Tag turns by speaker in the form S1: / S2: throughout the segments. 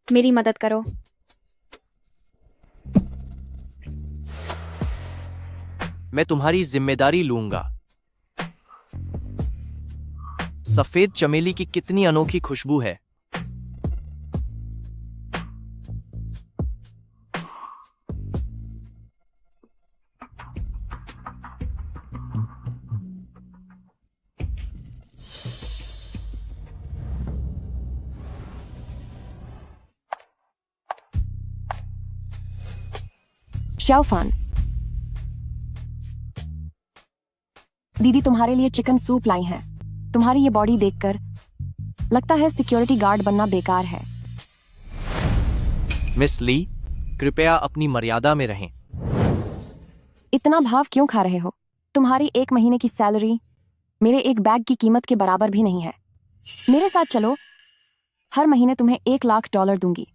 S1: मेरी मदद करो।
S2: मैं तुम्हारी जिम्मेदारी लूंगा। सफेद चमेली की कितनी अनोखी खुशबू है।
S3: शाओफान, दीदी तुम्हारे लिए चिकन सूप लाई हैं। तुम्हारी ये बॉडी देखकर लगता है सिक्योरिटी गार्ड बनना बेकार है।
S2: मिस ली, कृपया अपनी मर्यादा में रहें।
S3: इतना भाव क्यों खा रहे हो? तुम्हारी 1 महीने की सैलरी मेरे एक बैग की कीमत के बराबर भी नहीं है। मेरे साथ चलो, हर महीने तुम्हें $1,00,000 दूंगी।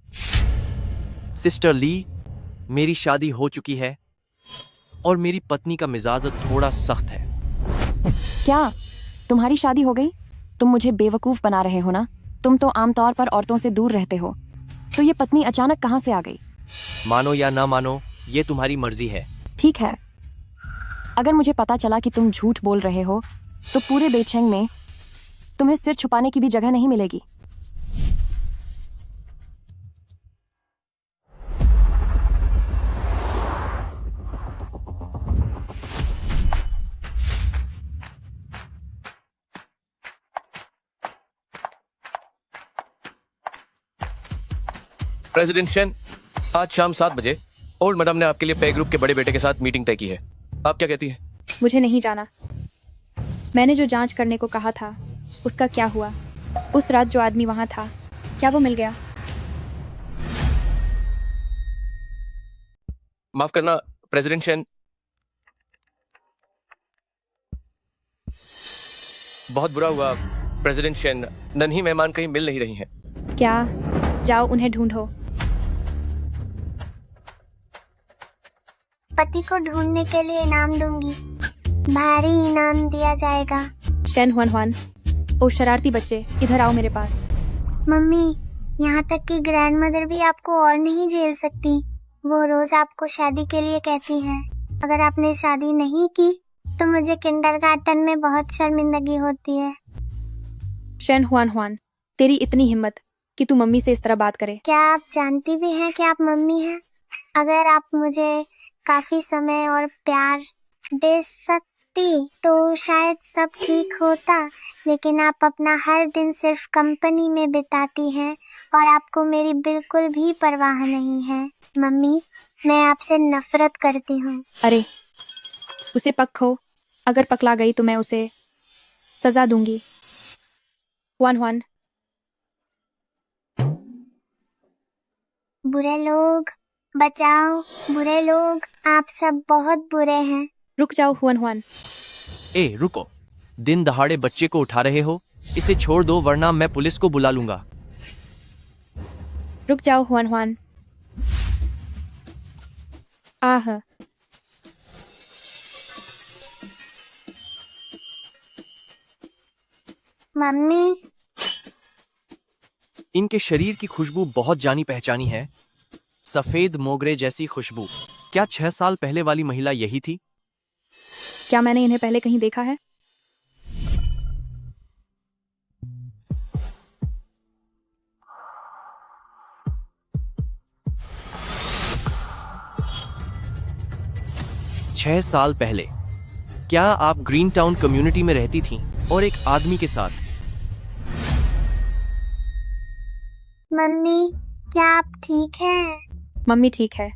S2: सिस्टर ली, मेरी शादी हो चुकी है और मेरी पत्नी का मिजाज थोड़ा सख्त है।
S3: क्या तुम्हारी शादी हो गई? तुम मुझे बेवकूफ बना रहे हो ना? तुम तो आमतौर पर औरतों से दूर रहते हो, तो ये पत्नी अचानक कहाँ से आ गई?
S2: मानो या ना मानो, ये तुम्हारी मर्जी है।
S3: ठीक है, अगर मुझे पता चला कि तुम झूठ बोल रहे हो तो पूरे बेचैंग में तुम्हें सिर छुपाने की भी जगह नहीं मिलेगी।
S4: प्रेसिडेंट शेन, आज शाम 7 बजे ओल्ड मैडम ने आपके लिए पे ग्रुप के बड़े बेटे के साथ मीटिंग तय की है। आप क्या कहती हैं?
S1: मुझे नहीं जाना। मैंने जो जांच करने को कहा था उसका क्या हुआ? उस रात जो आदमी वहां था, क्या वो मिल गया?
S4: माफ करना प्रेसिडेंट शेन, बहुत बुरा हुआ। प्रेसिडेंट शेन, नन्ही मेहमान कहीं मिल नहीं रही हैं।
S1: क्या? जाओ उन्हें ढूंढो।
S5: पति को ढूंढने के लिए इनाम दूंगी। भारी इनाम दिया जाएगा।
S1: शेन हुआन हुआन, ओ शरारती बच्चे, इधर आओ मेरे पास।
S5: मम्मी, यहाँ तक कि ग्रैंडमदर भी आपको और नहीं झेल सकती। वो रोज आपको शादी के लिए कहती हैं। अगर आपने शादी नहीं की तो मुझे किंडरगार्टन में बहुत शर्मिंदगी होती है।
S1: शेन हुआन हुआन, तेरी इतनी हिम्मत कि तू मम्मी से इस तरह बात करे।
S5: क्या आप जानती भी हैं कि आप मम्मी हैं? अगर आप मुझे काफी समय और प्यार दे सकती तो शायद सब ठीक होता, लेकिन आप अपना हर दिन सिर्फ कंपनी में बिताती हैं और आपको मेरी बिल्कुल भी परवाह नहीं है। मम्मी, मैं आपसे नफरत करती हूँ।
S1: अरे, उसे पक्को, अगर पकड़ा गई तो मैं उसे सजा दूंगी। हुआन हुआन,
S5: बुरे लोग बचाओ, बुरे लोग, आप सब बहुत बुरे हैं।
S1: रुक जाओ हुआन हुआन।
S2: ए रुको, दिन दहाड़े बच्चे को उठा रहे हो? इसे छोड़ दो वरना मैं पुलिस को बुला लूंगा।
S1: रुक जाओ हुआन हुआन। आह,
S5: मम्मी,
S2: इनके शरीर की खुशबू बहुत जानी पहचानी है। सफेद मोगरे जैसी खुशबू। क्या 6 साल पहले वाली महिला यही थी?
S1: क्या मैंने इन्हें पहले कहीं देखा है?
S2: छह साल पहले क्या आप ग्रीन टाउन कम्युनिटी में रहती थीं और एक आदमी के साथ?
S5: मम्मी, क्या आप ठीक हैं?
S1: मम्मी ठीक है।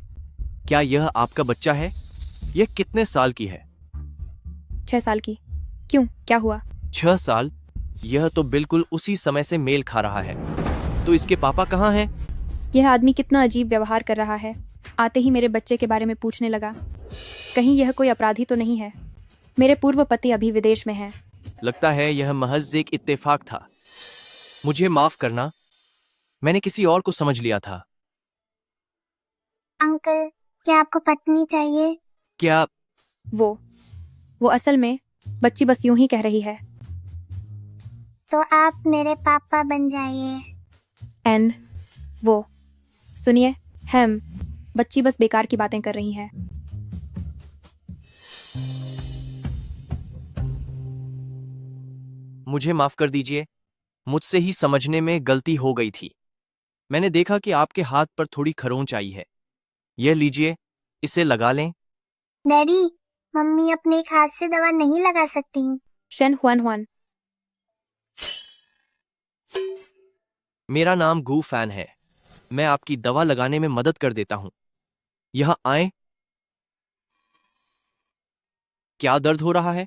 S2: क्या यह आपका बच्चा है? यह कितने साल की है?
S1: 6 साल की। क्यों, क्या हुआ?
S2: 6 साल? यह तो बिल्कुल उसी समय से मेल खा रहा है। तो इसके पापा कहाँ हैं?
S1: यह आदमी कितना अजीब व्यवहार कर रहा है। आते ही मेरे बच्चे के बारे में पूछने लगा। कहीं यह कोई अपराधी तो नहीं है? मेरे पूर्व पति अभी विदेश में हैं।
S2: लगता है यह महज एक इत्तेफाक था। मुझे माफ करना, मैंने किसी और को समझ लिया था।
S5: अंकल, क्या आपको पत्नी चाहिए?
S2: क्या?
S1: वो असल में बच्ची बस यूं ही कह रही है।
S5: तो आप मेरे पापा बन जाइए।
S1: एंड वो सुनिए, हम बच्ची बस बेकार की बातें कर रही हैं।
S2: मुझे माफ कर दीजिए, मुझसे ही समझने में गलती हो गई थी। मैंने देखा कि आपके हाथ पर थोड़ी खरोंच आई है। यह लीजिए, इसे लगा लें।
S5: डैडी, मम्मी अपने एक हाथ से दवा नहीं लगा सकती।
S1: Shane Hwan Hwan.
S2: मेरा नाम गू फैन है। मैं आपकी दवा लगाने में मदद कर देता हूं। यहां आए। क्या दर्द हो रहा है?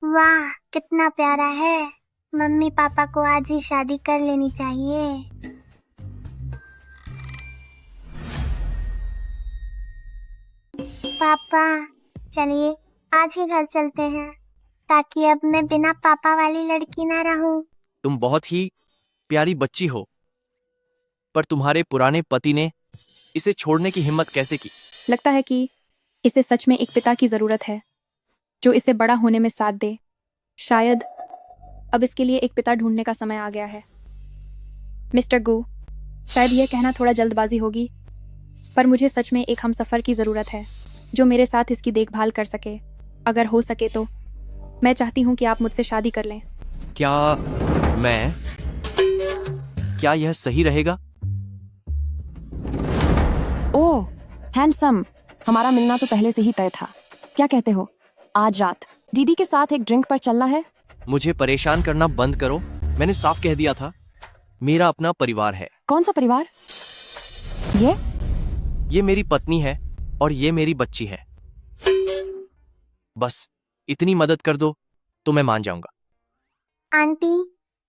S5: वाह, कितना प्यारा है। मम्मी पापा को आज ही शादी कर लेनी चाहिए। पापा, चलिए आज ही घर चलते हैं, ताकि अब मैं बिना पापा वाली लड़की ना रहूं।
S2: तुम बहुत ही प्यारी बच्ची हो, पर तुम्हारे पुराने पति ने इसे छोड़ने की हिम्मत कैसे की?
S1: लगता है कि इसे सच में एक पिता की ज़रूरत है, जो इसे बड़ा होने में साथ दे। शायद अब इसके लिए एक पिता ढूंढने का समय आ गया है। मिस्टर गू, शायद यह कहना थोड़ा जल्दबाजी होगी, पर मुझे सच में एक हमसफ़र की ज़रूरत है, जो मेरे साथ इसकी देखभाल कर सके। अगर हो सके तो मैं चाहती हूँ कि आप मुझसे शादी कर लें।
S2: क्या यह सही रहेगा?
S3: ओह हैंडसम, हमारा मिलना तो पहले से ही तय था। क्या कहते हो, आज रात दीदी के साथ एक ड्रिंक पर चलना है?
S2: मुझे परेशान करना बंद करो। मैंने साफ कह दिया था, मेरा अपना परिवार है।
S3: कौन सा परिवार?
S2: ये मेरी पत्नी है और ये मेरी बच्ची है। बस इतनी मदद कर दो तो मैं मान जाऊंगा।
S5: आंटी,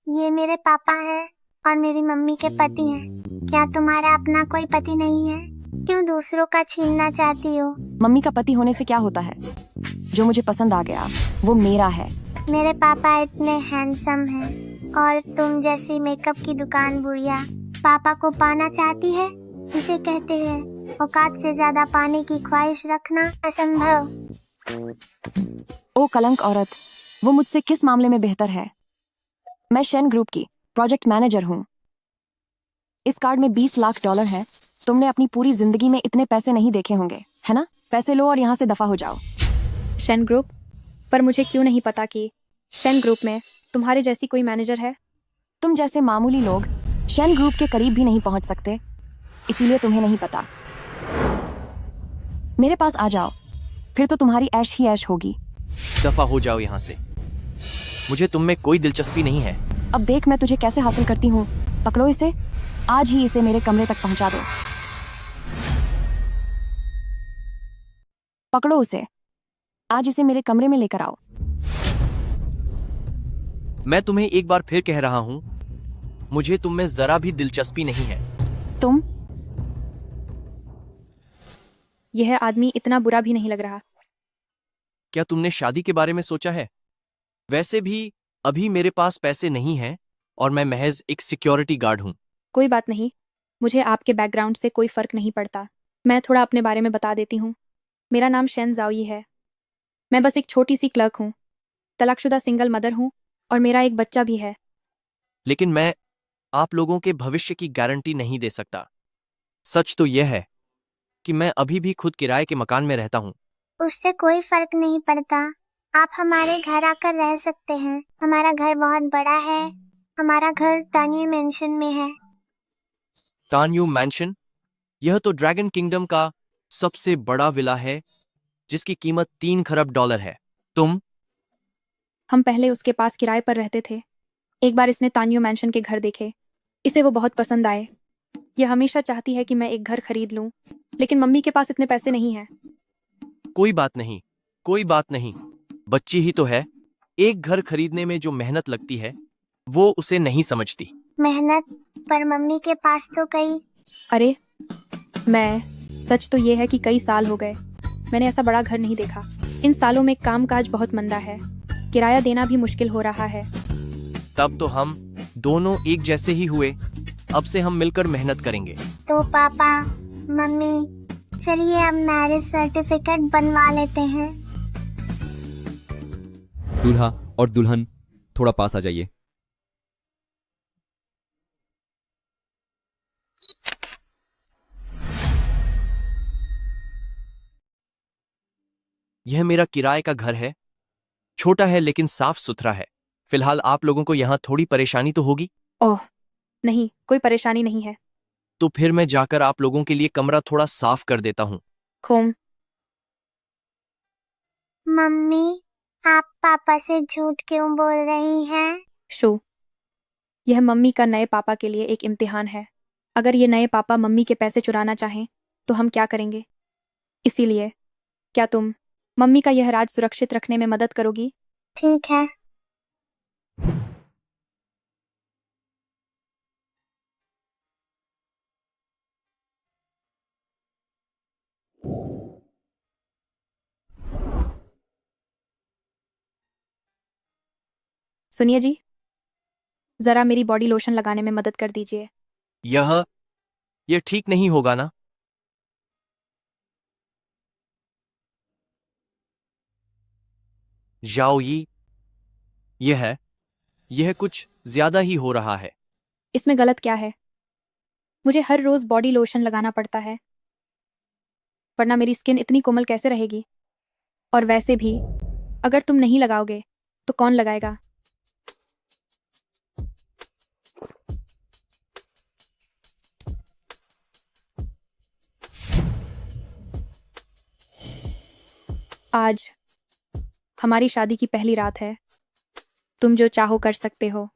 S5: ये मेरे पापा हैं और मेरी मम्मी के पति हैं। क्या तुम्हारा अपना कोई पति नहीं है? क्यों दूसरों का छीनना चाहती हो?
S3: मम्मी का पति होने से क्या होता है? जो मुझे पसंद आ गया वो मेरा है।
S5: मेरे पापा इतने हैंडसम हैं और तुम जैसी मेकअप की दुकान बुढ़िया पापा को पाना चाहती है। इसे कहते हैं औकात से ज्यादा पाने की ख्वाहिश रखना असंभव।
S3: ओ कलंक औरत, वो मुझसे किस मामले में बेहतर है? मैं शेन ग्रुप की प्रोजेक्ट मैनेजर हूँ। इस कार्ड में $20 लाख है। तुमने अपनी पूरी जिंदगी में इतने पैसे नहीं देखे होंगे, है ना? पैसे लो और यहाँ से दफा हो जाओ।
S1: Shane group? पर मुझे क्यों नहीं पता कि शेन ग्रुप में तुम्हारे जैसी कोई मैनेजर है?
S3: तुम जैसे मामूली लोग शेन ग्रुप के करीब भी नहीं पहुंच सकते, इसीलिए तुम्हें नहीं पता। मेरे पास आ जाओ, फिर तो तुम्हारी ऐश ही ऐश होगी।
S2: दफा हो जाओ यहाँ से। मुझे तुम में कोई दिलचस्पी नहीं है।
S3: अब देख मैं तुझे कैसे हासिल करती हूँ। पकड़ो इसे, आज ही इसे मेरे कमरे तक पहुंचा दो। पकड़ो उसे, आज इसे मेरे कमरे में लेकर आओ।
S2: मैं तुम्हें एक बार फिर कह रहा हूं, मुझे तुम में जरा भी दिलचस्पी नहीं है।
S3: तुम?
S1: यह आदमी इतना बुरा भी नहीं लग रहा।
S2: क्या तुमने शादी के बारे में सोचा है? वैसे भी अभी मेरे पास पैसे नहीं हैं और मैं महज एक सिक्योरिटी गार्ड हूं।
S1: कोई बात नहीं, मुझे आपके बैकग्राउंड से कोई फ़र्क नहीं पड़ता। मैं थोड़ा अपने बारे में बता देती हूँ। मेरा नाम शेन जाओई है। मैं बस एक छोटी सी क्लर्क हूँ, तलाकशुदा सिंगल मदर हूँ और मेरा एक बच्चा भी है।
S2: लेकिन मैं आप लोगों के भविष्य की गारंटी नहीं दे सकता। सच तो यह है कि मैं अभी भी खुद किराए के मकान में रहता हूँ।
S5: उससे कोई फर्क नहीं पड़ता। आप हमारे घर आकर रह सकते हैं। हमारा घर बहुत बड़ा है। हमारा घर तानिया मेंशन में है।
S2: तान्यू मैंशन? यह तो ड्रैगन किंगडम का सबसे बड़ा विला है, जिसकी कीमत $3 खरब है।
S1: हम पहले उसके पास किराए पर रहते थे। एक बार इसने तानियो मैंशन के घर देखे। इसे वो बहुत पसंद आए। यह हमेशा चाहती है कि मैं एक घर खरीद लूं, लेकिन मम्मी के पास इतने पैसे नहीं हैं।
S2: कोई बात नहीं, कोई बात नहीं। बच्ची ही तो है। एक घर खरीदने में जो मेहनत लगती है वो उसे नहीं समझती।
S5: मेहनत? पर मम्मी के पास तो कई।
S1: अरे सच तो ये है कि कई साल हो गए मैंने ऐसा बड़ा घर नहीं देखा। इन सालों में कामकाज बहुत मंदा है। किराया देना भी मुश्किल हो रहा है।
S2: तब तो हम दोनों एक जैसे ही हुए। अब से हम मिलकर मेहनत करेंगे।
S5: तो पापा, मम्मी, चलिए अब मैरिज सर्टिफिकेट बनवा लेते हैं।
S6: दूल्हा और दुल्हन थोड़ा पास आ जाइए।
S2: यह मेरा किराए का घर है। छोटा है लेकिन साफ सुथरा है। फिलहाल आप लोगों को यहाँ थोड़ी परेशानी तो होगी।
S1: ओह नहीं, कोई परेशानी नहीं है।
S2: तो फिर मैं जाकर आप लोगों के लिए कमरा थोड़ा साफ कर देता हूँ।
S1: खोम,
S5: मम्मी, आप पापा से झूठ क्यों बोल रही हैं?
S1: शो, यह मम्मी का नए पापा के लिए एक इम्तिहान है। अगर ये नए पापा मम्मी के पैसे चुराना चाहें तो हम क्या करेंगे? इसीलिए क्या तुम मम्मी का यह राज सुरक्षित रखने में मदद करोगी?
S5: ठीक है।
S1: सुनिए जी, जरा मेरी बॉडी लोशन लगाने में मदद कर दीजिए।
S2: यह ठीक नहीं होगा ना? जाओई, यह कुछ ज्यादा ही हो रहा है।
S1: इसमें गलत क्या है? मुझे हर रोज बॉडी लोशन लगाना पड़ता है, वरना मेरी स्किन इतनी कोमल कैसे रहेगी? और वैसे भी अगर तुम नहीं लगाओगे तो कौन लगाएगा? आज हमारी शादी की पहली रात है। तुम जो चाहो कर सकते हो।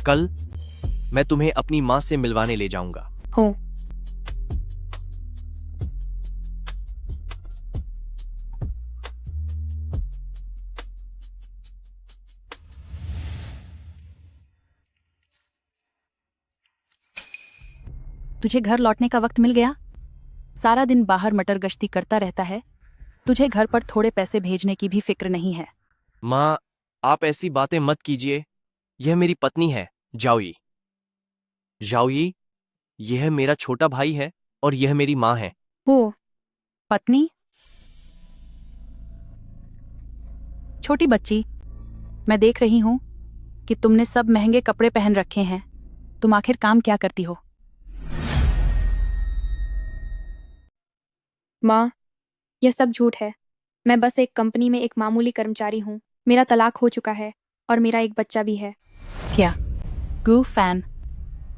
S2: कल मैं तुम्हें अपनी माँ से मिलवाने ले जाऊंगा।
S1: हो,
S7: तुझे घर लौटने का वक्त मिल गया? सारा दिन बाहर मटर गश्ती करता रहता है। तुझे घर पर थोड़े पैसे भेजने की भी फिक्र नहीं है।
S2: माँ, आप ऐसी बातें मत कीजिए। यह मेरी पत्नी है, जाओई। जाओई, यह मेरा छोटा भाई है और यह मेरी माँ है।
S1: हो,
S7: पत्नी? छोटी बच्ची, मैं देख रही हूं कि तुमने सब महंगे कपड़े पहन रखे हैं। तुम आखिर काम क्या करती हो?
S1: माँ, यह सब झूठ है। मैं बस एक कंपनी में एक मामूली कर्मचारी हूँ। मेरा तलाक हो चुका है और मेरा एक बच्चा भी है।
S7: क्या गू फैन,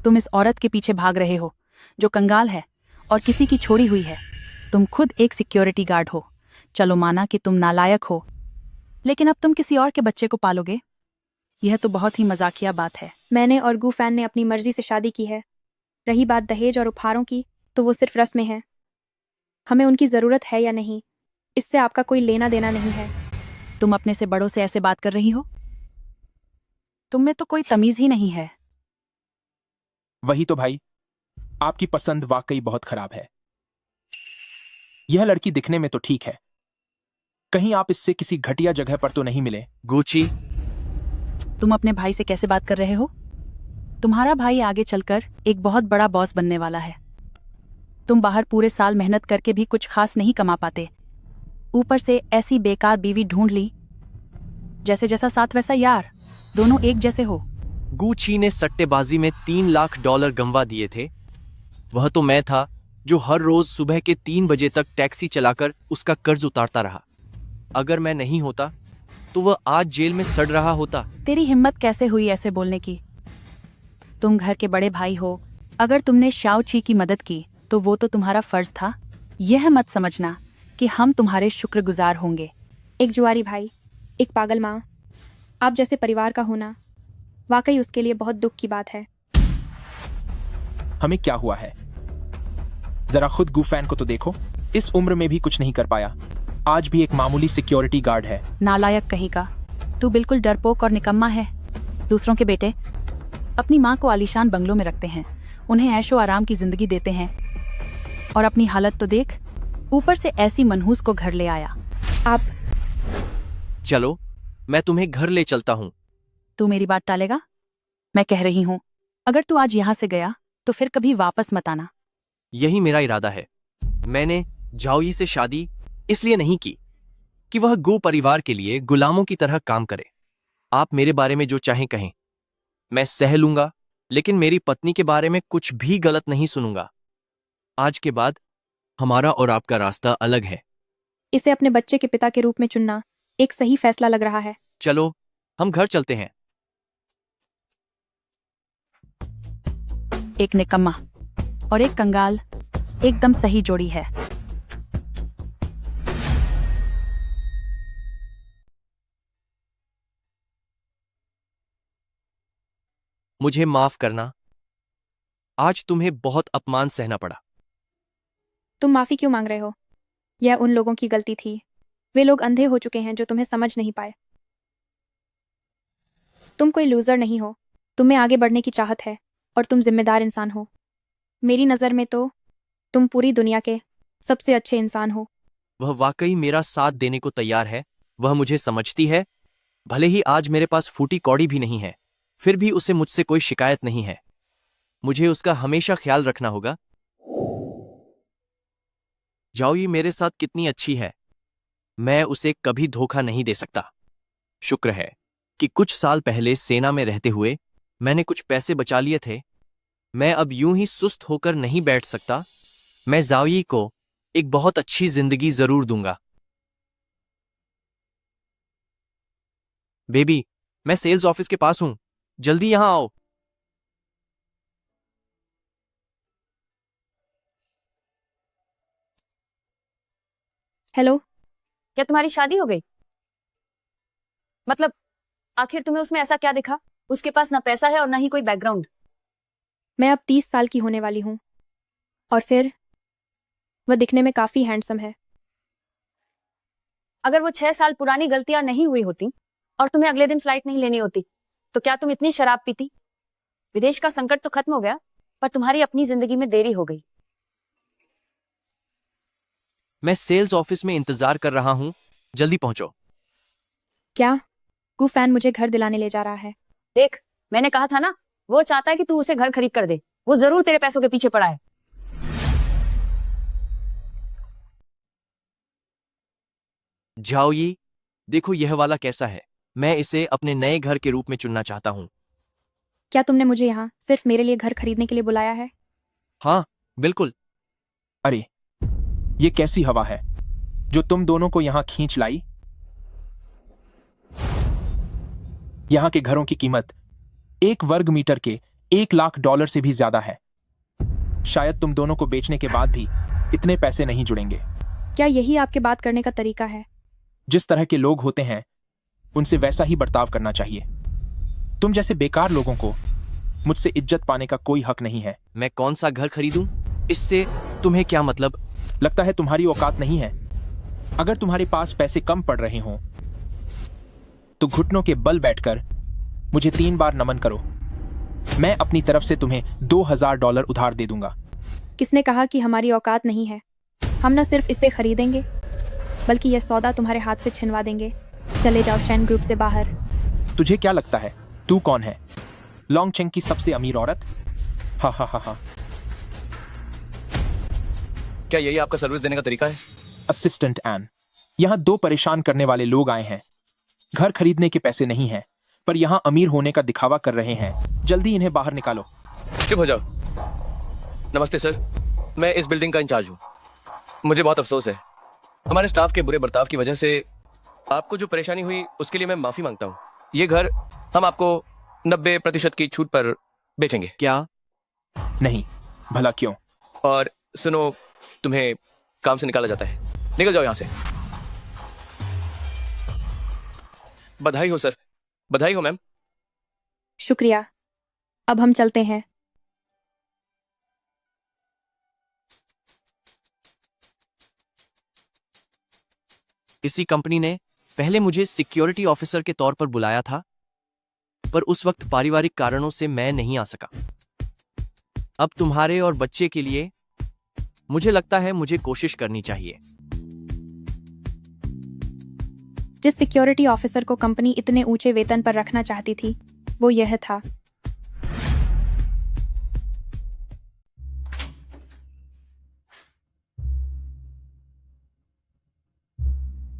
S7: तुम इस औरत के पीछे भाग रहे हो जो कंगाल है और किसी की छोड़ी हुई है। तुम खुद एक सिक्योरिटी गार्ड हो। चलो माना कि तुम नालायक हो, लेकिन अब तुम किसी और के बच्चे को पालोगे। यह तो बहुत ही मजाकिया बात है।
S1: मैंने और गू फैन ने अपनी मर्जी से शादी की है। रही बात दहेज और उपहारों की, तो वो सिर्फ रस्में हैं। हमें उनकी ज़रूरत है या नहीं, इससे आपका कोई लेना देना नहीं है।
S7: तुम अपने से बड़ों से ऐसे बात कर रही हो? तुम में तो कोई तमीज ही नहीं है।
S8: वही तो भाई, आपकी पसंद वाकई बहुत खराब है। यह लड़की दिखने में तो ठीक है, कहीं आप इससे किसी घटिया जगह पर तो नहीं मिले?
S2: गुची,
S7: तुम अपने भाई से कैसे बात कर रहे हो? तुम्हारा भाई आगे चलकर एक बहुत बड़ा बॉस बनने वाला है। तुम बाहर पूरे साल मेहनत करके भी कुछ खास नहीं कमा पाते, ऊपर से ऐसी बेकार बीवी ढूंढ ली। जैसे जैसा साथ वैसा यार, दोनों एक जैसे हो।
S2: गुची ने सट्टेबाजी में $3 लाख गंवा दिए थे। वह तो मैं था जो हर रोज सुबह के 3 बजे तक टैक्सी चलाकर उसका कर्ज उतारता रहा। अगर मैं नहीं होता तो वह आज जेल में सड़ रहा होता।
S7: तेरी हिम्मत कैसे हुई ऐसे बोलने की? तुम घर के बड़े भाई हो। अगर तुमने शाओ ची की मदद की तो वो तो तुम्हारा फर्ज था। यह मत समझना कि हम तुम्हारे शुक्रगुजार होंगे।
S1: एक जुआरी भाई, एक पागल माँ, आप जैसे परिवार का होना वाकई उसके लिए बहुत दुख की बात है।
S8: हमें क्या हुआ है? जरा खुद गुफैन को तो देखो, इस उम्र में भी कुछ नहीं कर पाया। आज भी एक मामूली सिक्योरिटी गार्ड है।
S7: नालायक कहीं का, तू बिल्कुल डरपोक और निकम्मा है। दूसरों के बेटे अपनी माँ को आलीशान बंगलों में रखते हैं, उन्हें ऐशो आराम की जिंदगी देते हैं, और अपनी हालत तो देख, ऊपर से ऐसी मनहूस को घर ले आया।
S1: आप
S2: चलो, मैं तुम्हें घर ले चलता हूँ।
S7: तू मेरी बात टालेगा? मैं कह रही हूँ, अगर तू आज यहाँ से गया तो फिर कभी वापस मत आना।
S2: यही मेरा इरादा है। मैंने जाओई से शादी इसलिए नहीं की कि वह गो परिवार के लिए गुलामों की तरह काम करे। आप मेरे बारे में जो चाहें कहें, मैं सह लूंगा, लेकिन मेरी पत्नी के बारे में कुछ भी गलत नहीं सुनूंगा। आज के बाद हमारा और आपका रास्ता अलग है।
S1: इसे अपने बच्चे के पिता के रूप में चुनना एक सही फैसला लग रहा है।
S2: चलो हम घर चलते हैं।
S7: एक निकम्मा और एक कंगाल एकदम सही जोड़ी है।
S2: मुझे माफ करना, आज तुम्हें बहुत अपमान सहना पड़ा।
S1: तुम माफी क्यों मांग रहे हो? यह उन लोगों की गलती थी। वे लोग अंधे हो चुके हैं जो तुम्हें समझ नहीं पाए। तुम कोई लूजर नहीं हो। तुम्हें आगे बढ़ने की चाहत है और तुम जिम्मेदार इंसान हो। मेरी नज़र में तो तुम पूरी दुनिया के सबसे अच्छे इंसान हो।
S2: वह वाकई मेरा साथ देने को तैयार है। वह मुझे समझती है। भले ही आज मेरे पास फूटी कौड़ी भी नहीं है, फिर भी उसे मुझसे कोई शिकायत नहीं है। मुझे उसका हमेशा ख्याल रखना होगा। जाओई मेरे साथ कितनी अच्छी है। मैं उसे कभी धोखा नहीं दे सकता। शुक्र है कि कुछ साल पहले सेना में रहते हुए मैंने कुछ पैसे बचा लिए थे। मैं अब यूं ही सुस्त होकर नहीं बैठ सकता। मैं जाओई को एक बहुत अच्छी जिंदगी जरूर दूंगा। बेबी, मैं सेल्स ऑफिस के पास हूं, जल्दी यहां आओ।
S1: हेलो।
S3: क्या तुम्हारी शादी हो गई? मतलब आखिर तुम्हें उसमें ऐसा क्या दिखा? उसके पास ना पैसा है और ना ही कोई बैकग्राउंड।
S1: मैं अब 30 साल की होने वाली हूँ और फिर वह दिखने में काफी हैंडसम है।
S3: अगर वो 6 साल पुरानी गलतियां नहीं हुई होती और तुम्हें अगले दिन फ्लाइट नहीं लेनी होती तो क्या तुम इतनी शराब पीती? विदेश का संकट तो खत्म हो गया, पर तुम्हारी अपनी जिंदगी में देरी हो गई।
S2: मैं सेल्स ऑफिस में इंतजार कर रहा हूं, जल्दी पहुंचो।
S1: क्या गु फैन मुझे घर दिलाने ले जा रहा है?
S3: देख, मैंने कहा था ना, वो चाहता है कि तू उसे घर खरीद कर दे। वो जरूर तेरे पैसों के पीछे पड़ा है।
S2: जाओई, देखो यह वाला कैसा है। मैं इसे अपने नए घर के रूप में चुनना चाहता हूं।
S1: क्या तुमने मुझे यहाँ सिर्फ मेरे लिए घर खरीदने के लिए बुलाया है?
S2: हाँ, बिल्कुल।
S8: अरे, ये कैसी हवा है जो तुम दोनों को यहां खींच लाई? यहां के घरों की कीमत 1 वर्ग मीटर के $1 लाख से भी ज्यादा है। शायद तुम दोनों को बेचने के बाद भी इतने पैसे नहीं जुड़ेंगे।
S1: क्या यही आपके बात करने का तरीका है?
S8: जिस तरह के लोग होते हैं उनसे वैसा ही बर्ताव करना चाहिए। तुम जैसे बेकार लोगों को मुझसे इज्जत पाने का कोई हक नहीं है।
S2: मैं कौन सा घर खरीदूं? इससे तुम्हें क्या मतलब?
S8: लगता है तुम्हारी औकात नहीं है। अगर तुम्हारे पास पैसे कम पड़ रहे हों तो घुटनों के बल बैठकर मुझे 3 बार नमन करो। मैं अपनी तरफ से तुम्हें $2000 उधार दे दूंगा।
S1: किसने कहा कि हमारी औकात नहीं है? हम न सिर्फ इसे खरीदेंगे बल्कि यह सौदा तुम्हारे हाथ से छिनवा देंगे। चले जाओ शैन ग्रुप से बाहर।
S8: तुझे क्या लगता है तू कौन है? लॉन्गचेंग की सबसे अमीर औरत? हा हा हा हा।
S4: क्या यही आपका सर्विस देने का तरीका है?
S8: असिस्टेंट एन, यहाँ 2 परेशान करने वाले लोग आए हैं। घर खरीदने के पैसे नहीं हैं, पर यहाँ अमीर होने का दिखावा कर रहे हैं। जल्दी इन्हें बाहर निकालो।
S4: चुप हो जाओ। नमस्ते सर, मैं इस बिल्डिंग का इंचार्ज हूँ। मुझे बहुत अफसोस है, हमारे स्टाफ के बुरे बर्ताव की वजह से आपको जो परेशानी हुई उसके लिए मैं माफी मांगता हूँ। ये घर हम आपको 90% की छूट पर बेचेंगे।
S2: क्या?
S8: नहीं, भला क्यों?
S4: और सुनो, तुम्हें काम से निकाला जाता है। निकल जाओ यहाँ से। बधाई हो सर, बधाई हो मैम।
S1: शुक्रिया। अब हम चलते हैं।
S2: इसी कंपनी ने पहले मुझे सिक्योरिटी ऑफिसर के तौर पर बुलाया था, पर उस वक्त पारिवारिक कारणों से मैं नहीं आ सका। अब तुम्हारे और बच्चे के लिए मुझे लगता है मुझे कोशिश करनी चाहिए।
S1: जिस सिक्योरिटी ऑफिसर को कंपनी इतने ऊंचे वेतन पर रखना चाहती थी वो यह था।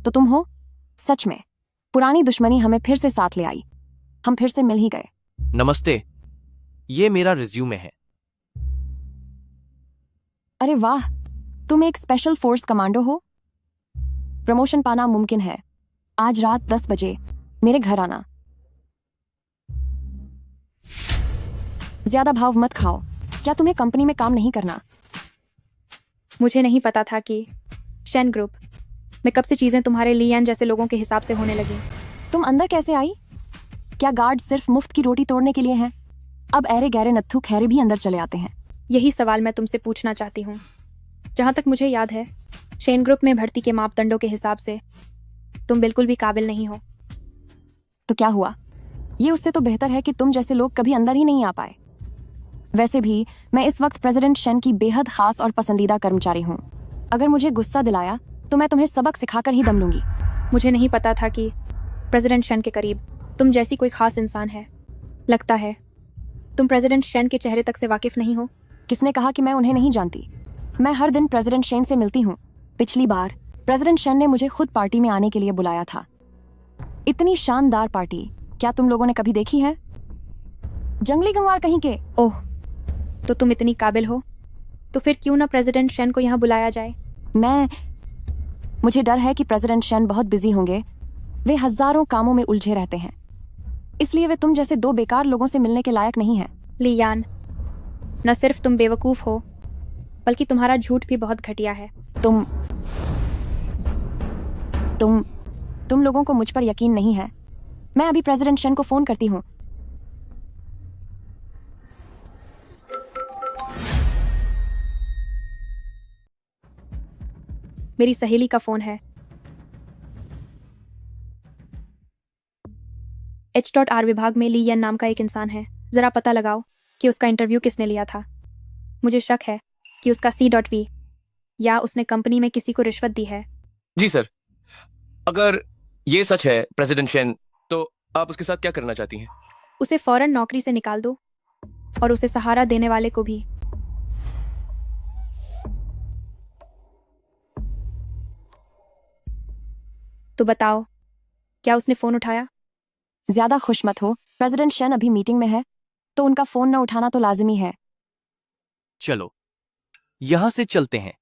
S3: तो तुम हो? सच में पुरानी दुश्मनी हमें फिर से साथ ले आई। हम फिर से मिल ही गए।
S2: नमस्ते, ये मेरा रिज्यूमे है।
S3: अरे वाह, तुम एक स्पेशल फोर्स कमांडो हो। प्रमोशन पाना मुमकिन है। आज रात 10 बजे मेरे घर आना। ज्यादा भाव मत खाओ। क्या तुम्हें कंपनी में काम नहीं करना?
S1: मुझे नहीं पता था कि शेन ग्रुप में कब से चीजें तुम्हारे लियान जैसे लोगों के हिसाब से होने लगी।
S3: तुम अंदर कैसे आई? क्या गार्ड सिर्फ मुफ्त की रोटी तोड़ने के लिए हैं? अब ऐरे गहरे नत्थु खैरे भी अंदर चले आते हैं।
S1: यही सवाल मैं तुमसे पूछना चाहती हूँ। जहाँ तक मुझे याद है, शेन ग्रुप में भर्ती के मापदंडों के हिसाब से तुम बिल्कुल भी काबिल नहीं हो।
S3: तो क्या हुआ? ये उससे तो बेहतर है कि तुम जैसे लोग कभी अंदर ही नहीं आ पाए। वैसे भी मैं इस वक्त प्रेसिडेंट शेन की बेहद खास और पसंदीदा कर्मचारी हूँ। अगर मुझे गुस्सा दिलाया तो मैं तुम्हें सबक सिखाकर ही दम लूंगी।
S1: मुझे नहीं पता था कि प्रेसिडेंट शेन के करीब तुम जैसी कोई खास इंसान है। लगता है तुम प्रेसिडेंट शेन के चेहरे तक से वाकिफ नहीं हो।
S3: किसने कहा कि मैं उन्हें नहीं जानती? मैं हर दिन प्रेसिडेंट शेन से मिलती हूँ। पिछली बार प्रेसिडेंट शेन ने मुझे खुद पार्टी में आने के लिए बुलाया था। इतनी शानदार पार्टी क्या तुम लोगों ने कभी देखी है? जंगली गंवार कहीं के।
S1: ओह, तो तुम इतनी काबिल हो तो फिर क्यों ना प्रेसिडेंट शेन को यहाँ बुलाया जाए?
S3: मुझे डर है कि प्रेसिडेंट शेन बहुत बिजी होंगे। वे हजारों कामों में उलझे रहते हैं, इसलिए वे तुम जैसे दो बेकार लोगों से मिलने के लायक नहीं हैं।
S1: लियान, न सिर्फ तुम बेवकूफ हो बल्कि तुम्हारा झूठ भी बहुत घटिया है।
S3: तुम लोगों को मुझ पर यकीन नहीं है। मैं अभी प्रेसिडेंट शेन को फोन करती हूँ।
S1: मेरी सहेली का फोन है। H.R विभाग में लियन नाम का एक इंसान है। जरा पता लगाओ कि उसका इंटरव्यू किसने लिया था। मुझे शक है कि उसका C.V या उसने कंपनी में किसी को रिश्वत दी है।
S4: जी सर, अगर ये सच है प्रेसिडेंट शेन, तो आप उसके साथ क्या करना चाहती हैं?
S1: उसे फौरन नौकरी से निकाल दो और उसे सहारा देने वाले को भी। तो बताओ, क्या उसने फोन उठाया?
S3: ज्यादा खुश मत हो। प्रेसिडेंट शेन अभी मीटिंग में है, तो उनका फोन न उठाना तो लाजिमी है।
S2: चलो यहां से चलते हैं।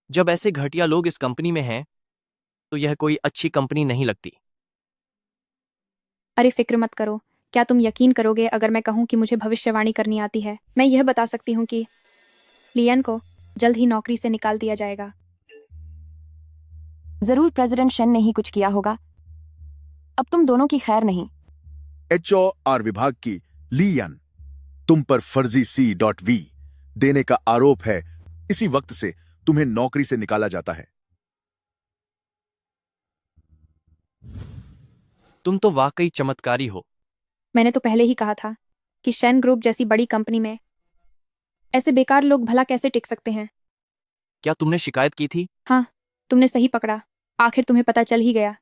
S2: जब ऐसे घटिया लोग इस कंपनी में हैं तो यह कोई अच्छी कंपनी नहीं लगती।
S1: अरे फिक्र मत करो। क्या तुम यकीन करोगे अगर मैं कहूं कि मुझे भविष्यवाणी करनी आती है? मैं यह बता सकती हूं कि लियन को जल्द ही नौकरी से निकाल दिया जाएगा।
S3: जरूर प्रेसिडेंट शेन ने ही कुछ किया होगा। अब तुम दोनों की खैर नहीं।
S9: HR विभाग की लियन, तुम पर फर्जी C.V देने का आरोप है। इसी वक्त से तुम्हें नौकरी से निकाला जाता है।
S2: तुम तो वाकई चमत्कारी हो।
S1: मैंने तो पहले ही कहा था कि शेन ग्रुप जैसी बड़ी कंपनी में ऐसे बेकार लोग भला कैसे टिक सकते हैं।
S2: क्या तुमने शिकायत की थी?
S1: हाँ, तुमने सही पकड़ा। आखिर तुम्हें पता चल ही गया।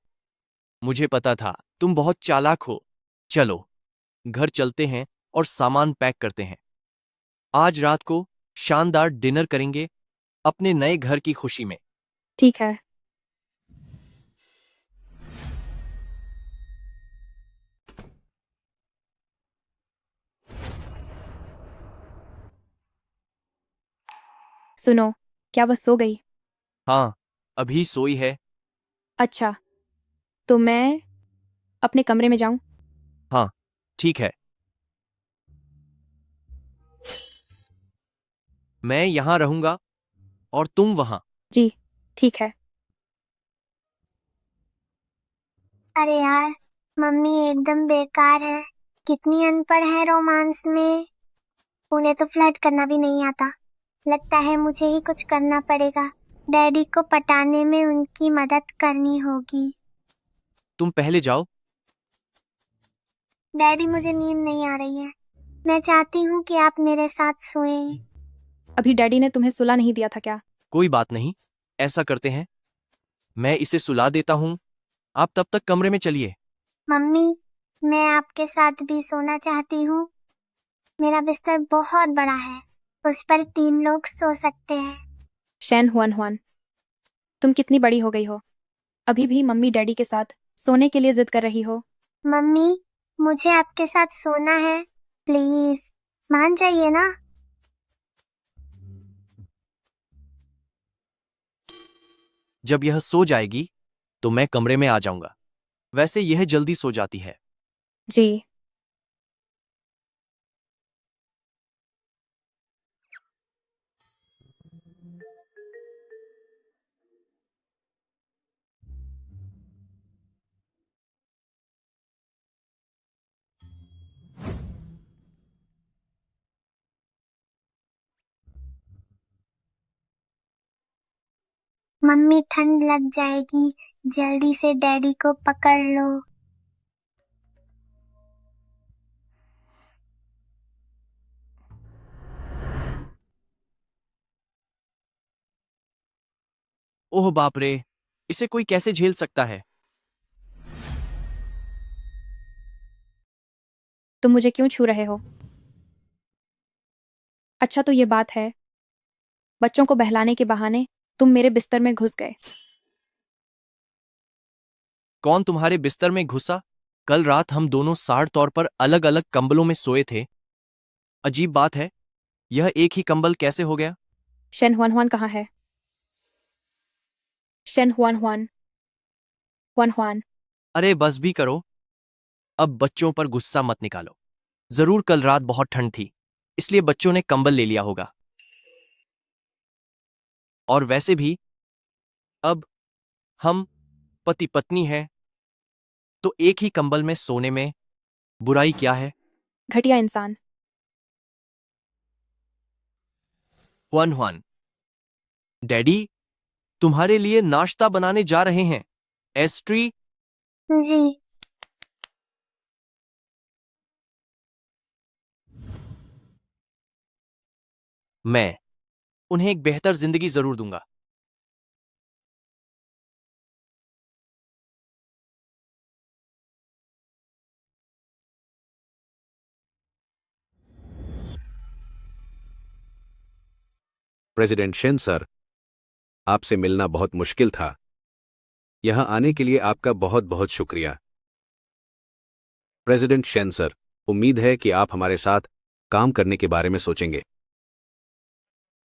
S2: मुझे पता था, तुम बहुत चालाक हो। चलो घर चलते हैं और सामान पैक करते हैं। आज रात को शानदार डिनर करेंगे अपने नए घर की खुशी में।
S1: ठीक है। सुनो, क्या वह सो गई?
S2: हाँ, अभी सोई है।
S1: अच्छा, तो मैं अपने कमरे में जाऊं?
S2: हाँ ठीक है, मैं यहां रहूंगा और तुम वहां।
S1: जी, ठीक है।
S5: अरे यार, मम्मी एकदम बेकार है। कितनी अनपढ़ है रोमांस में। उन्हें तो फ्लर्ट करना भी नहीं आता। लगता है मुझे ही कुछ करना पड़ेगा। डैडी को पटाने में उनकी मदद करनी होगी।
S2: तुम पहले जाओ।
S5: डैडी, मुझे नींद नहीं आ रही है। मैं चाहती हूँ कि आप मेरे साथ सोएं।
S1: अभी डैडी ने तुम्हें सुला नहीं दिया था क्या?
S2: कोई बात नहीं, ऐसा करते हैं, मैं इसे सुला देता हूं। आप तब तक कमरे में चलिए।
S5: मम्मी, मैं आपके साथ भी सोना चाहती हूँ। मेरा बिस्तर बहुत बड़ा है, उस पर 3 लोग सो सकते हैं।
S1: शेन हुआन हुआन, तुम कितनी बड़ी हो गई हो? अभी भी मम्मी डैडी के साथ सोने के लिए जिद कर रही हो?
S5: मम्मी, मुझे आपके साथ सोना है, प्लीज मान जाइए ना।
S2: जब यह सो जाएगी तो मैं कमरे में आ जाऊंगा। वैसे यह जल्दी सो जाती है।
S1: जी।
S5: मम्मी, ठंड लग जाएगी, जल्दी से डैडी को पकड़ लो।
S2: ओह बाप रे, इसे कोई कैसे झेल सकता है?
S1: तुम मुझे क्यों छू रहे हो? अच्छा तो ये बात है, बच्चों को बहलाने के बहाने तुम मेरे बिस्तर में घुस गए।
S2: कौन तुम्हारे बिस्तर में घुसा? कल रात हम दोनों साड़ तौर पर अलग अलग कंबलों में सोए थे। अजीब बात है, यह एक ही कंबल कैसे हो गया?
S1: शेन हुआन हुआन कहाँ है? Shane Hwan Hwan Hwan Hwan.
S2: अरे बस भी करो, अब बच्चों पर गुस्सा मत निकालो। जरूर कल रात बहुत ठंड थी, इसलिए बच्चों ने कंबल ले लिया होगा। और वैसे भी अब हम पति पत्नी हैं, तो एक ही कंबल में सोने में बुराई क्या है?
S1: घटिया इंसान।
S2: हुआन हुआन, डैडी तुम्हारे लिए नाश्ता बनाने जा रहे हैं। एस्ट्री,
S5: जी।
S2: मैं उन्हें एक बेहतर जिंदगी जरूर दूंगा।
S10: प्रेसिडेंट शेन सर, आपसे मिलना बहुत मुश्किल था। यहां आने के लिए आपका बहुत बहुत शुक्रिया। प्रेसिडेंट शेन सर, उम्मीद है कि आप हमारे साथ काम करने के बारे में सोचेंगे।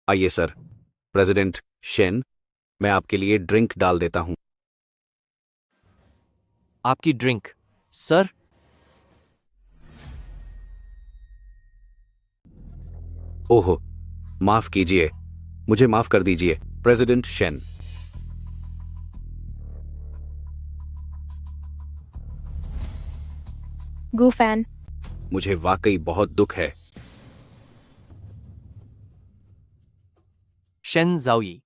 S10: आइए सर। प्रेसिडेंट शेन, मैं आपके लिए ड्रिंक डाल देता हूं।
S2: आपकी ड्रिंक, सर?
S10: ओहो, माफ कीजिए, मुझे माफ कर दीजिए प्रेसिडेंट शेन।
S1: गू फैन।
S10: मुझे वाकई बहुत दुख है।
S2: शेन जाओई,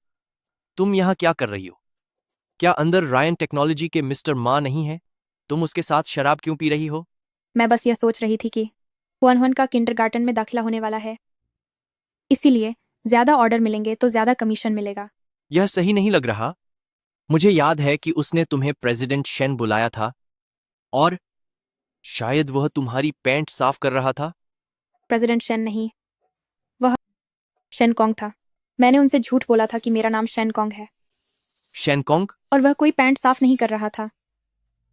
S2: तुम यहां क्या कर रही हो? क्या अंदर रायन टेक्नोलॉजी के मिस्टर मा नहीं है? तुम उसके साथ शराब क्यों पी रही हो?
S1: मैं बस यह सोच रही थी कि हुआन हुआन का किंडरगार्टन में दाखिला होने वाला है, इसीलिए ज्यादा ऑर्डर मिलेंगे तो ज्यादा कमीशन मिलेगा।
S2: यह सही नहीं लग रहा। मुझे याद है कि उसने तुम्हें प्रेसिडेंट शेन बुलाया था और शायद वह तुम्हारी पैंट साफ कर रहा था।
S1: प्रेसिडेंट शेन नहीं, वह शेन कॉन्ग था। मैंने उनसे झूठ बोला था कि मेरा नाम शेन कॉन्ग है,
S2: शेनकोंग?
S1: और वह कोई पैंट साफ नहीं कर रहा था।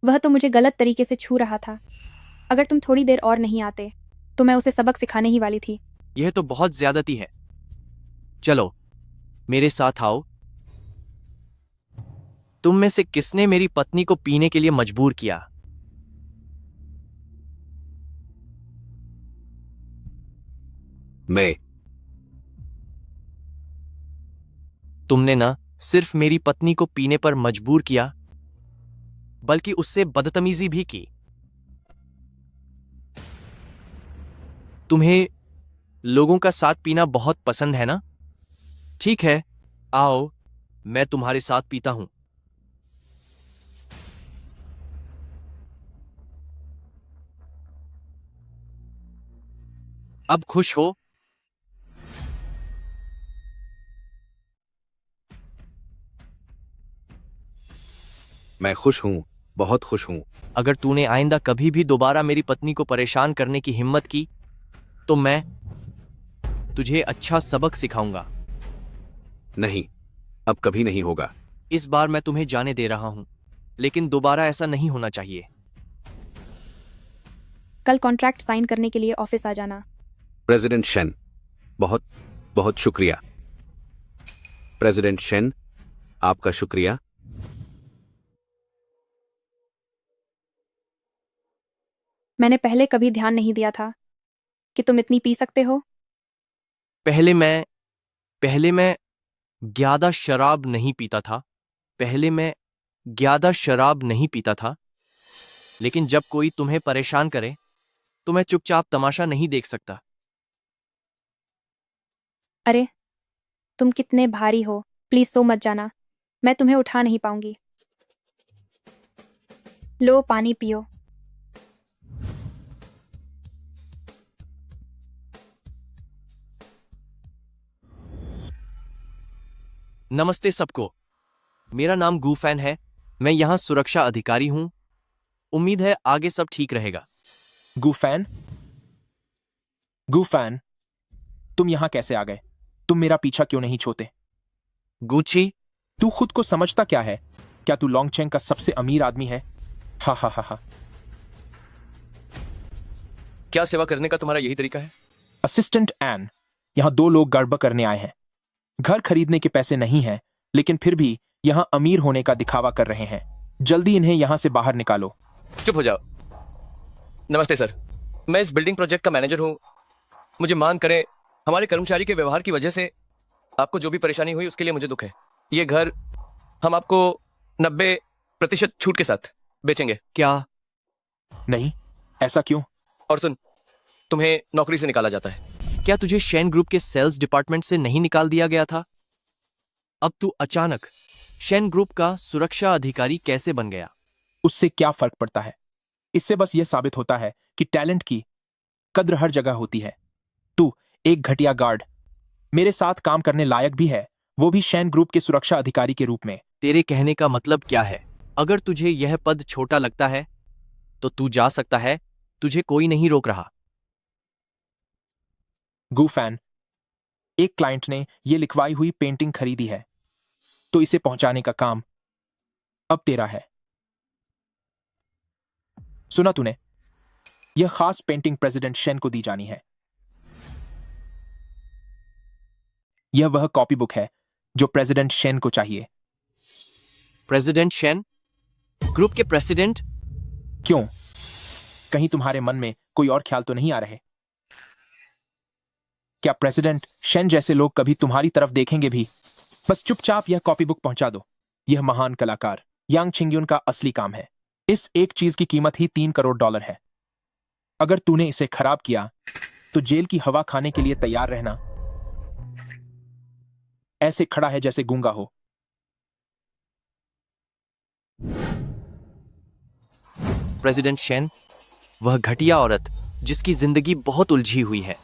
S1: वह तो मुझे गलत तरीके से छू रहा था। अगर तुम थोड़ी देर और नहीं आते तो मैं उसे सबक सिखाने ही वाली थी।
S2: यह तो बहुत ज्यादती है। चलो मेरे साथ आओ। तुम में से किसने मेरी पत्नी को पीने के लिए मजबूर किया?
S10: मैं।
S2: तुमने ना सिर्फ मेरी पत्नी को पीने पर मजबूर किया, बल्कि उससे बदतमीजी भी की। तुम्हें लोगों का साथ पीना बहुत पसंद है ना? ठीक है, आओ, मैं तुम्हारे साथ पीता हूं। अब खुश हो?
S10: मैं खुश हूं, बहुत खुश हूं।
S2: अगर तूने आइंदा कभी भी दोबारा मेरी पत्नी को परेशान करने की हिम्मत की तो मैं तुझे अच्छा सबक सिखाऊंगा।
S10: नहीं, अब कभी नहीं होगा।
S2: इस बार मैं तुम्हें जाने दे रहा हूं। लेकिन दोबारा ऐसा नहीं होना चाहिए।
S1: कल कॉन्ट्रैक्ट साइन करने के लिए ऑफिस आ जाना।
S10: प्रेसिडेंट शेन, बहुत बहुत शुक्रिया। प्रेसिडेंट शेन, आपका शुक्रिया।
S1: मैंने पहले कभी ध्यान नहीं दिया था कि तुम इतनी पी सकते हो।
S2: पहले मैं ज्यादा शराब नहीं पीता था। पहले मैं ज्यादा शराब नहीं पीता था, लेकिन जब कोई तुम्हें परेशान करे तो मैं चुपचाप तमाशा नहीं देख सकता।
S1: अरे तुम कितने भारी हो, प्लीज सो मत जाना, मैं तुम्हें उठा नहीं पाऊंगी। लो पानी पियो।
S2: नमस्ते सबको, मेरा नाम गूफैन है। मैं यहाँ सुरक्षा अधिकारी हूँ। उम्मीद है आगे सब ठीक रहेगा।
S8: गुफैन, गुफैन, तुम यहां कैसे आ गए? तुम मेरा पीछा क्यों नहीं छोड़ते?
S2: गुची,
S8: तू खुद को समझता क्या है? क्या तू लॉन्गचेंग का सबसे अमीर आदमी है? हा हा हा हा।
S4: क्या सेवा करने का तुम्हारा यही तरीका है?
S8: असिस्टेंट एन, यहां दो लोग गड़बड़ करने आए हैं। घर खरीदने के पैसे नहीं हैं, लेकिन फिर भी यहां अमीर होने का दिखावा कर रहे हैं। जल्दी इन्हें यहां से बाहर निकालो।
S4: चुप हो जाओ। नमस्ते सर, मैं इस बिल्डिंग प्रोजेक्ट का मैनेजर हूँ। मुझे मान करें, हमारे कर्मचारी के व्यवहार की वजह से आपको जो भी परेशानी हुई उसके लिए मुझे दुख है। ये घर हम आपको 90% छूट के साथ बेचेंगे।
S2: क्या?
S8: नहीं, ऐसा क्यों?
S4: और सुन, तुम्हें नौकरी से निकाला जाता है।
S2: क्या तुझे शेन ग्रुप के सेल्स डिपार्टमेंट से नहीं निकाल दिया गया था? अब तू अचानक शेन ग्रुप का सुरक्षा अधिकारी कैसे बन गया?
S8: उससे क्या फर्क पड़ता है? इससे बस यह साबित होता है कि टैलेंट की कद्र हर जगह होती है। तू एक घटिया गार्ड मेरे साथ काम करने लायक भी है, वो भी शेन ग्रुप के सुरक्षा अधिकारी के रूप में।
S2: तेरे कहने का मतलब क्या है? अगर तुझे यह पद छोटा लगता है तो तू जा सकता है, तुझे कोई नहीं रोक रहा।
S8: गुफैन, एक क्लाइंट ने यह लिखवाई हुई पेंटिंग खरीदी है, तो इसे पहुंचाने का काम अब तेरा है। सुना तूने? यह खास पेंटिंग प्रेसिडेंट शेन को दी जानी है। यह वह कॉपी बुक है जो प्रेसिडेंट शेन को चाहिए।
S2: President Shane? ग्रुप के प्रेसिडेंट?
S8: क्यों? कहीं तुम्हारे मन में कोई और ख्याल तो नहीं आ रहे? क्या प्रेसिडेंट शेन जैसे लोग कभी तुम्हारी तरफ देखेंगे भी? बस चुपचाप यह कॉपी बुक पहुंचा दो। यह महान कलाकार यांग छिंगयुन का असली काम है। इस एक चीज की कीमत ही $3 करोड़ है। अगर तूने इसे खराब किया तो जेल की हवा खाने के लिए तैयार रहना। ऐसे खड़ा है जैसे गूंगा हो।
S2: प्रेसिडेंट शेन, वह घटिया औरत जिसकी जिंदगी बहुत उलझी हुई है।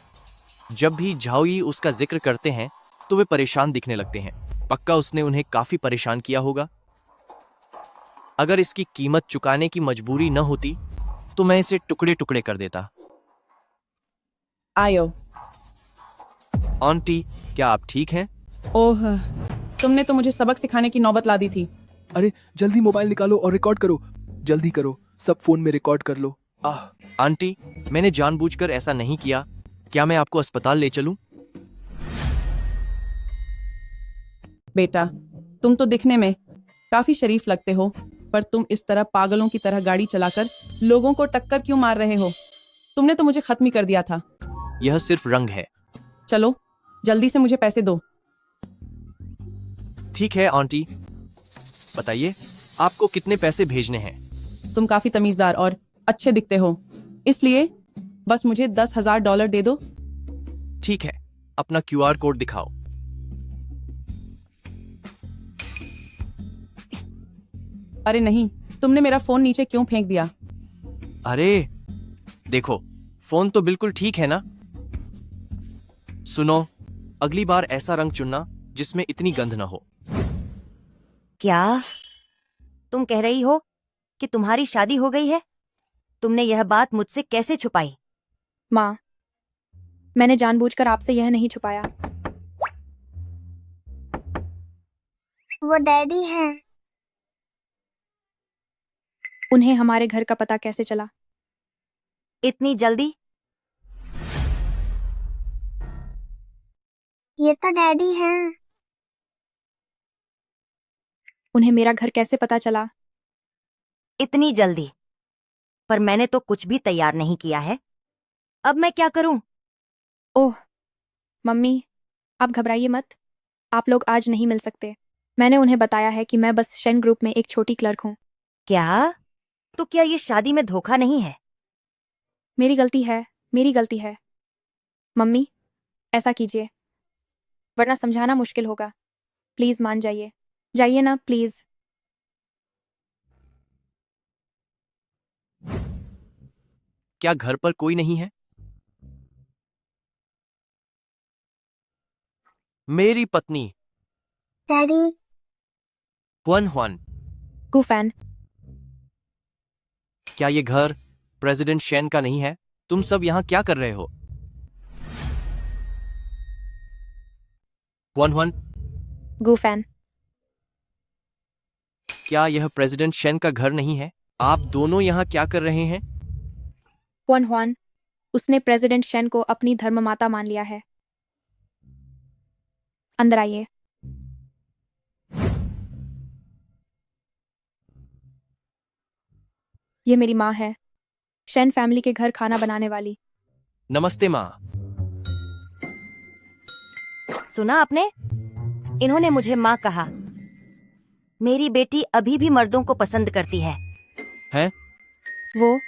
S2: जब भी झाओई उसका जिक्र करते हैं तो वे परेशान दिखने लगते हैं। पक्का उसने उन्हें काफी परेशान किया होगा। अगर इसकी कीमत चुकाने की मजबूरी न होती तो मैं इसे टुकड़े टुकड़े कर देता।
S11: आयो।
S2: आंटी, क्या आप ठीक हैं?
S11: ओह, तुमने तो मुझे सबक सिखाने की नौबत ला दी थी।
S12: अरे जल्दी मोबाइल निकालो और रिकॉर्ड करो। जल्दी करो, सब फोन में रिकॉर्ड कर लो।
S2: आंटी, मैंने जानबूझकर ऐसा नहीं किया। क्या मैं आपको अस्पताल ले चलूं?
S11: बेटा, तुम तो दिखने में काफी शरीफ लगते हो, पर तुम इस तरह पागलों की तरह गाड़ी चलाकर लोगों को टक्कर क्यों मार रहे हो? तुमने तो मुझे खत्म ही कर दिया था।
S2: यह सिर्फ रंग है।
S11: चलो, जल्दी से मुझे पैसे दो।
S2: ठीक है आंटी, बताइए आपको कितने पैसे भेजने हैं?
S11: तुम काफी तमीजदार और अच्छे दिखते हो, इसलिए बस मुझे $10,000 दे दो।
S2: ठीक है, अपना QR कोड दिखाओ।
S11: अरे नहीं, तुमने मेरा फोन नीचे क्यों फेंक दिया?
S2: अरे देखो, फोन तो बिल्कुल ठीक है ना। सुनो, अगली बार ऐसा रंग चुनना जिसमें इतनी गंध ना हो।
S13: क्या तुम कह रही हो कि तुम्हारी शादी हो गई है? तुमने यह बात मुझसे कैसे छुपाई?
S1: माँ, मैंने जानबूझकर आपसे यह नहीं छुपाया।
S5: वो डैडी हैं।
S1: उन्हें हमारे घर का पता कैसे चला?
S13: इतनी जल्दी?
S5: ये तो डैडी हैं।
S1: उन्हें मेरा घर कैसे पता चला?
S13: इतनी जल्दी? पर मैंने तो कुछ भी तैयार नहीं किया है। अब मैं क्या करूं?
S1: ओह मम्मी, आप घबराइए मत। आप लोग आज नहीं मिल सकते। मैंने उन्हें बताया है कि मैं बस शेन ग्रुप में एक छोटी क्लर्क हूँ।
S13: क्या? तो क्या ये शादी में धोखा नहीं है?
S1: मेरी गलती है, मेरी गलती है। मम्मी, ऐसा कीजिए, वरना समझाना मुश्किल होगा। प्लीज मान जाइए, जाइए ना प्लीज।
S2: क्या घर पर कोई नहीं है? मेरी पत्नी
S5: डैडी,
S2: हुआन हुआन,
S1: गुफैन,
S2: क्या ये घर प्रेसिडेंट शेन का नहीं है? तुम सब यहाँ क्या कर रहे हो? हुआन हुआन,
S1: गुफैन,
S2: क्या यह प्रेसिडेंट शेन का घर नहीं है? आप दोनों यहाँ क्या कर रहे हैं?
S1: हुआन हुआन, उसने प्रेसिडेंट शेन को अपनी धर्ममाता मान लिया है। अंदर आइए। ये मेरी माँ है, शेन फैमिली के घर खाना बनाने वाली।
S2: नमस्ते माँ।
S13: सुना आपने? इन्होंने मुझे माँ कहा। मेरी बेटी अभी भी मर्दों को पसंद करती है।
S2: हैं?
S1: वो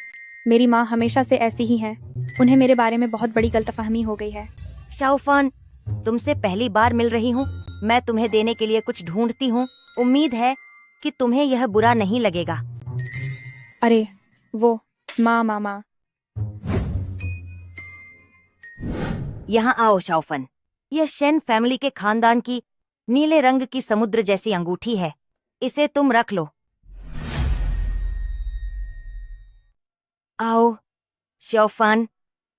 S1: मेरी माँ हमेशा से ऐसी ही हैं। उन्हें मेरे बारे में बहुत बड़ी गलतफहमी हो गई है।
S13: शाओफान, तुमसे पहली बार मिल रही हूँ। मैं तुम्हें देने के लिए कुछ ढूंढती हूँ। उम्मीद है कि तुम्हें यह बुरा नहीं लगेगा।
S1: अरे वो माँ।
S13: यहाँ आओ शाओफन। यह शेन फैमिली के खानदान की नीले रंग की समुद्र जैसी अंगूठी है। इसे तुम रख लो। आओ शाओफान,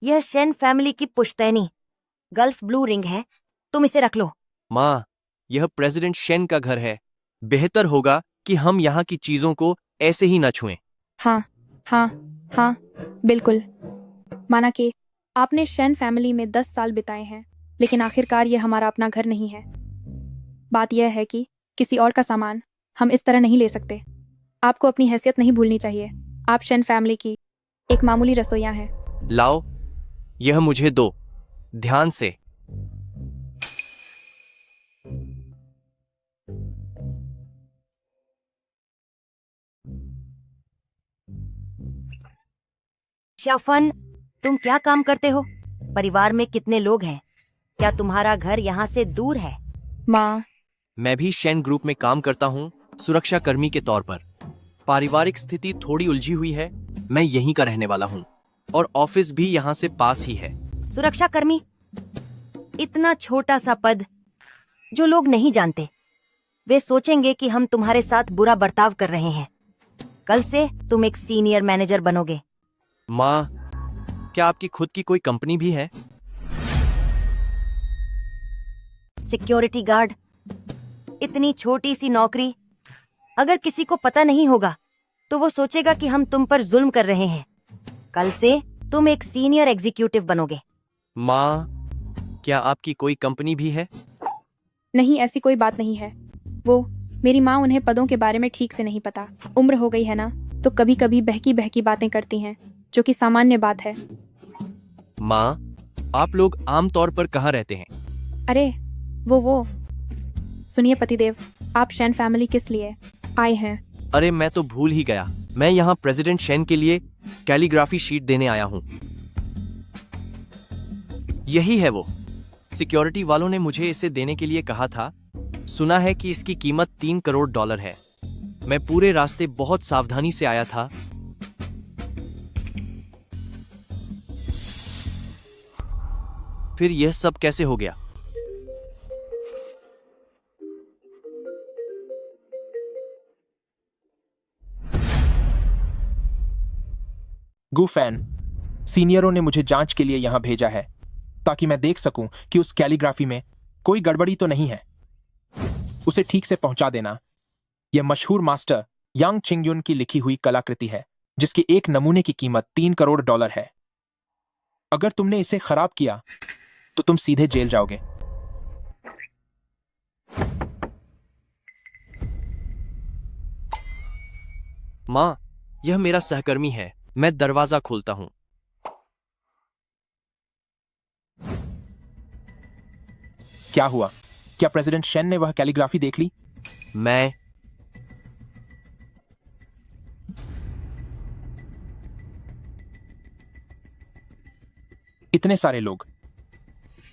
S13: यह शेन फैमिली की पुश्तैनी गल्फ ब्लू रिंग है। तुम इसे रख लो।
S2: माँ, यह प्रेसिडेंट शेन का घर है। बेहतर होगा कि हम यहाँ की चीजों को ऐसे ही न छुएं।
S1: हाँ हाँ हाँ, बिल्कुल। माना कि आपने शेन फैमिली में 10 साल बिताए हैं, लेकिन आखिरकार ये हमारा अपना घर नहीं है। बात यह है कि किसी और का सामान हम इस तरह नहीं ले सकते। आपको अपनी हैसियत नहीं भूलनी चाहिए। आप शेन फैमिली की एक मामूली रसोइया हैं।
S2: लाओ, यह मुझे दो, ध्यान से।
S13: शाफन, तुम क्या काम करते हो? परिवार में कितने लोग हैं? क्या तुम्हारा घर यहाँ से दूर है?
S1: माँ,
S2: मैं भी शेन ग्रुप में काम करता हूँ, सुरक्षा कर्मी के तौर पर। पारिवारिक स्थिति थोड़ी उलझी हुई है। मैं यहीं का रहने वाला हूँ और ऑफिस भी यहाँ से पास ही है।
S13: सुरक्षा कर्मी? इतना छोटा सा पद जो लोग नहीं जानते। वे सोचेंगे कि हम तुम्हारे साथ बुरा बर्ताव कर रहे हैं। कल से तुम एक सीनियर मैनेजर बनोगे।
S2: माँ, क्या आपकी खुद की कोई कंपनी भी है?
S13: Security guard? इतनी छोटी सी नौकरी। अगर किसी को पता नहीं होगा तो वो सोचेगा कि हम तुम पर जुल्म कर रहे हैं। कल से तुम एक सीनियर एग्जीक्यूटिव बनोगे।
S2: माँ, क्या आपकी कोई कंपनी भी है?
S1: नहीं, ऐसी कोई बात नहीं है। वो मेरी माँ, उन्हें पदों के बारे में ठीक से नहीं पता। उम्र हो गई है ना, तो कभी कभी बहकी बहकी बातें करती हैं, जो कि सामान्य बात है।
S2: माँ, आप लोग आमतौर पर कहाँ रहते हैं?
S1: अरे वो सुनिए पतिदेव, आप शेन फैमिली किस लिए आए हैं?
S2: अरे मैं तो भूल ही गया। मैं यहाँ प्रेसिडेंट शेन के लिए कैलीग्राफी शीट देने आया हूँ। यही है वो। सिक्योरिटी वालों ने मुझे इसे देने के लिए कहा था। सुना है कि इसकी कीमत $3 करोड़ है। मैं पूरे रास्ते बहुत सावधानी से आया था। फिर यह सब कैसे हो गया?
S8: गुफैन, सीनियरों ने मुझे जांच के लिए यहां भेजा है ताकि मैं देख सकूं कि उस कैलीग्राफी में कोई गड़बड़ी तो नहीं है। उसे ठीक से पहुंचा देना। यह मशहूर मास्टर यांग चिंगयुन की लिखी हुई कलाकृति है जिसकी एक नमूने की कीमत $3 करोड़ है। अगर तुमने इसे खराब किया तो तुम सीधे जेल जाओगे।
S2: माँ, यह मेरा सहकर्मी है। मैं दरवाजा खोलता हूँ।
S8: क्या हुआ? क्या प्रेसिडेंट शेन ने वह कैलीग्राफी देख ली?
S2: मैं
S8: इतने सारे लोग।